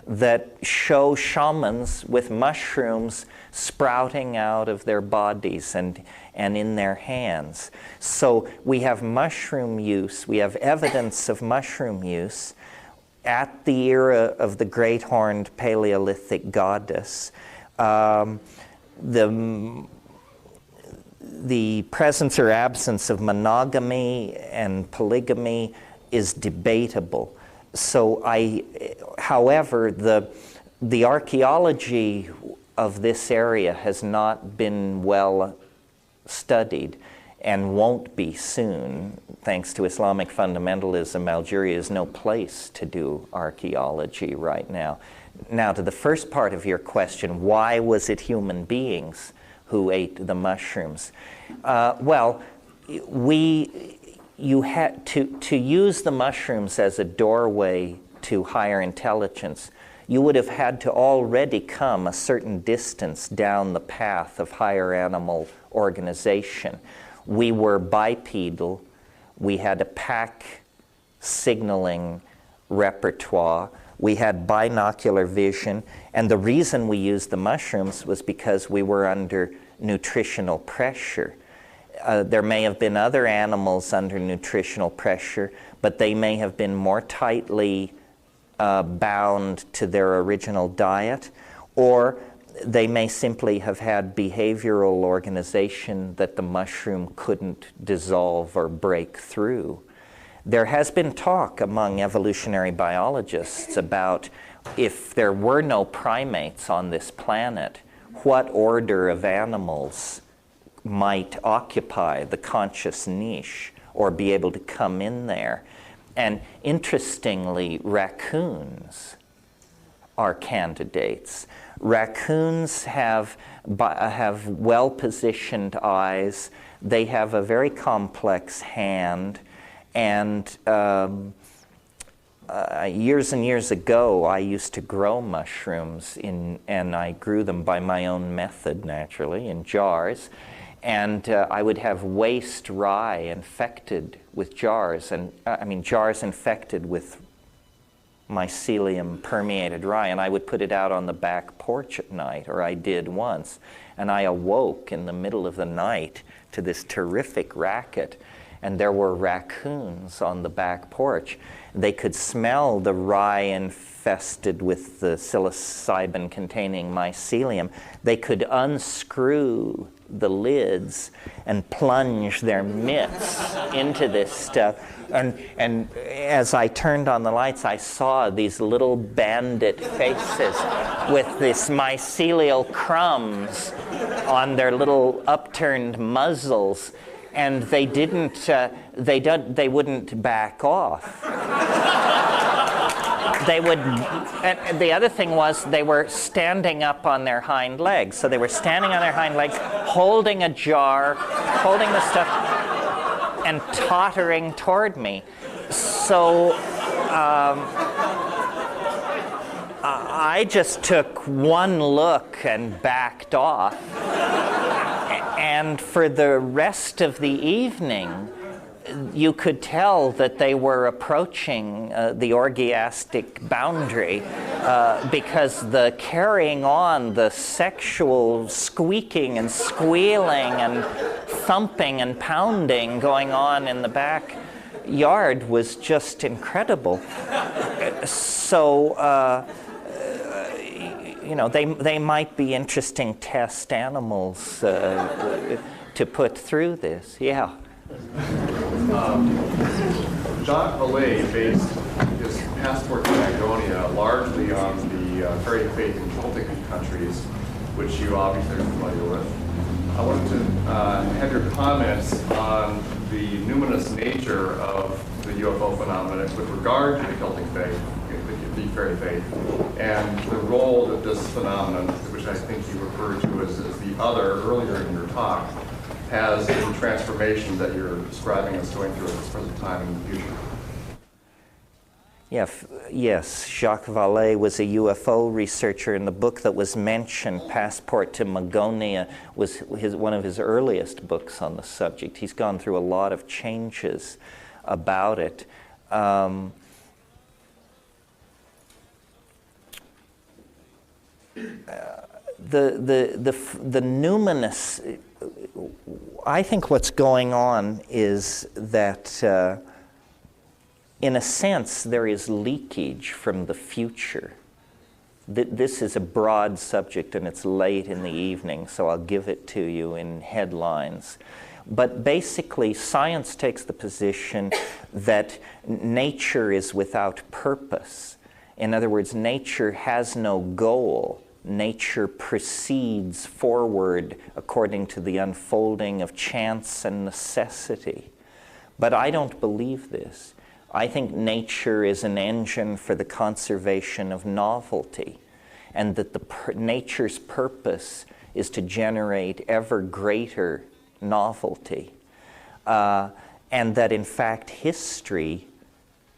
that show shamans with mushrooms sprouting out of their bodies and in their hands. So we have mushroom use, we have evidence of mushroom use at the era of the great horned Paleolithic goddess. The presence or absence of monogamy and polygamy is debatable. So however, the archaeology of this area has not been well studied and won't be soon. Thanks to Islamic fundamentalism, Algeria is no place to do archaeology right now. Now, to the first part of your question, why was it human beings who ate the mushrooms? You had to use the mushrooms as a doorway to higher intelligence. You would have had to already come a certain distance down the path of higher animal organization. We were bipedal. We had a pack signaling repertoire. We had binocular vision. And the reason we used the mushrooms was because we were under nutritional pressure. There may have been other animals under nutritional pressure, but they may have been more tightly bound to their original diet, or they may simply have had behavioral organization that the mushroom couldn't dissolve or break through. There has been talk among evolutionary biologists about if there were no primates on this planet, what order of animals might occupy the conscious niche or be able to come in there. And interestingly, raccoons are candidates. Raccoons have well-positioned eyes. They have a very complex hand. And years and years ago, I used to grow mushrooms, and I grew them by my own method, naturally, in jars. And I would have waste rye infected with jars, jars infected with mycelium permeated rye, and I would put it out on the back porch at night, or I did once. And I awoke in the middle of the night to this terrific racket, and there were raccoons on the back porch. They could smell the rye infested with the psilocybin-containing mycelium. They could unscrew the lids and plunge their mitts into this stuff. And as I turned on the lights, I saw these little bandit faces with this mycelial crumbs on their little upturned muzzles, and they wouldn't back off. They would, and the other thing was they were standing up on their hind legs. So they were standing on their hind legs, holding a jar, holding the stuff, and tottering toward me. So I just took one look and backed off. And for the rest of the evening, you could tell that they were approaching the orgiastic boundary because the carrying on, the sexual squeaking and squealing and thumping and pounding going on in the backyard was just incredible. So, they might be interesting test animals to put through this. Yeah. Jacques Vallée based his passport to Magonia largely on the fairy faith in Celtic countries, which you obviously are familiar with. I wanted to have your comments on the numinous nature of the UFO phenomenon with regard to the Celtic faith, the fairy faith, and the role that this phenomenon, which I think you referred to as the other earlier in your talk, has in transformation that you're describing us going through at this present time in the future. Yes, Jacques Vallée was a UFO researcher, and the book that was mentioned, Passport to Magonia, was one of his earliest books on the subject. He's gone through a lot of changes about it. The numinous, I think what's going on is that in a sense there is leakage from the future. This is a broad subject and it's late in the evening, so I'll give it to you in headlines. But basically, science takes the position that nature is without purpose. In other words, nature has no goal. Nature proceeds forward according to the unfolding of chance and necessity. But I don't believe this. I think nature is an engine for the conservation of novelty, and that nature's purpose is to generate ever greater novelty. And that in fact history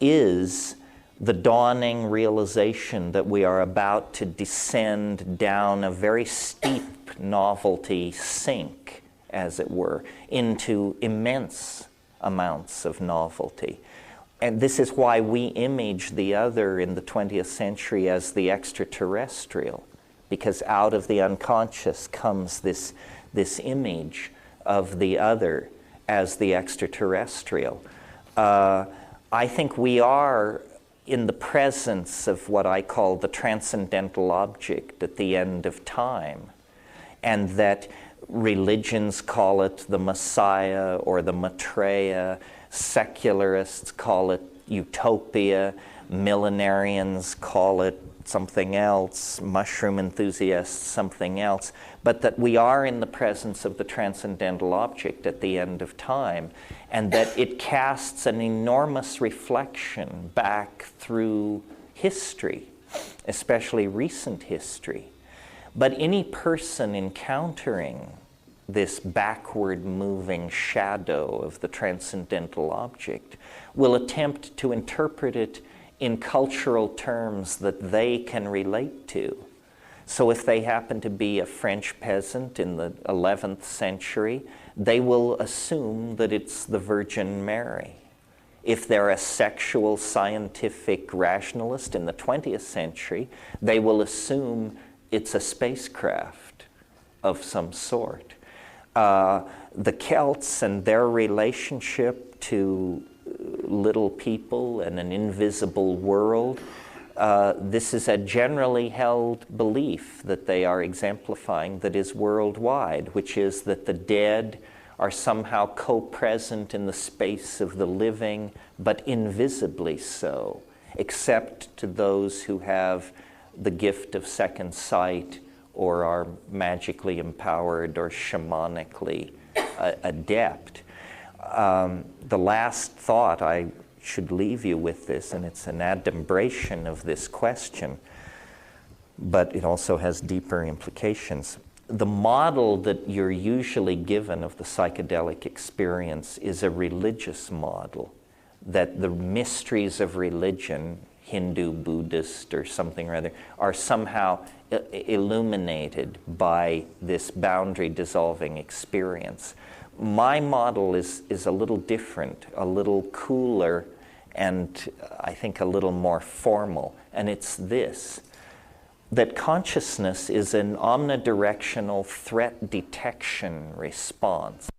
is the dawning realization that we are about to descend down a very steep novelty sink, as it were, into immense amounts of novelty. And this is why we image the other in the 20th century as the extraterrestrial, because out of the unconscious comes this image of the other as the extraterrestrial. I think we are in the presence of what I call the transcendental object at the end of time, and that religions call it the Messiah or the Maitreya, secularists call it utopia, millenarians call it something else, mushroom enthusiasts something else, but that we are in the presence of the transcendental object at the end of time, and that it casts an enormous reflection back through history, especially recent history. But any person encountering this backward moving shadow of the transcendental object will attempt to interpret it in cultural terms that they can relate to. So if they happen to be a French peasant in the 11th century, they will assume that it's the Virgin Mary. If they're a sexual scientific rationalist in the 20th century, they will assume it's a spacecraft of some sort. The Celts and their relationship to little people and an invisible world, this is a generally held belief that they are exemplifying that is worldwide, which is that the dead are somehow co-present in the space of the living, but invisibly so, except to those who have the gift of second sight or are magically empowered or shamanically adept. The last thought I should leave you with this, and it's an adumbration of this question, but it also has deeper implications. The model that you're usually given of the psychedelic experience is a religious model, that the mysteries of religion, Hindu, Buddhist, or something or other, are somehow illuminated by this boundary-dissolving experience. My model is a little different, a little cooler, and I think a little more formal. And it's this, that consciousness is an omnidirectional threat detection response.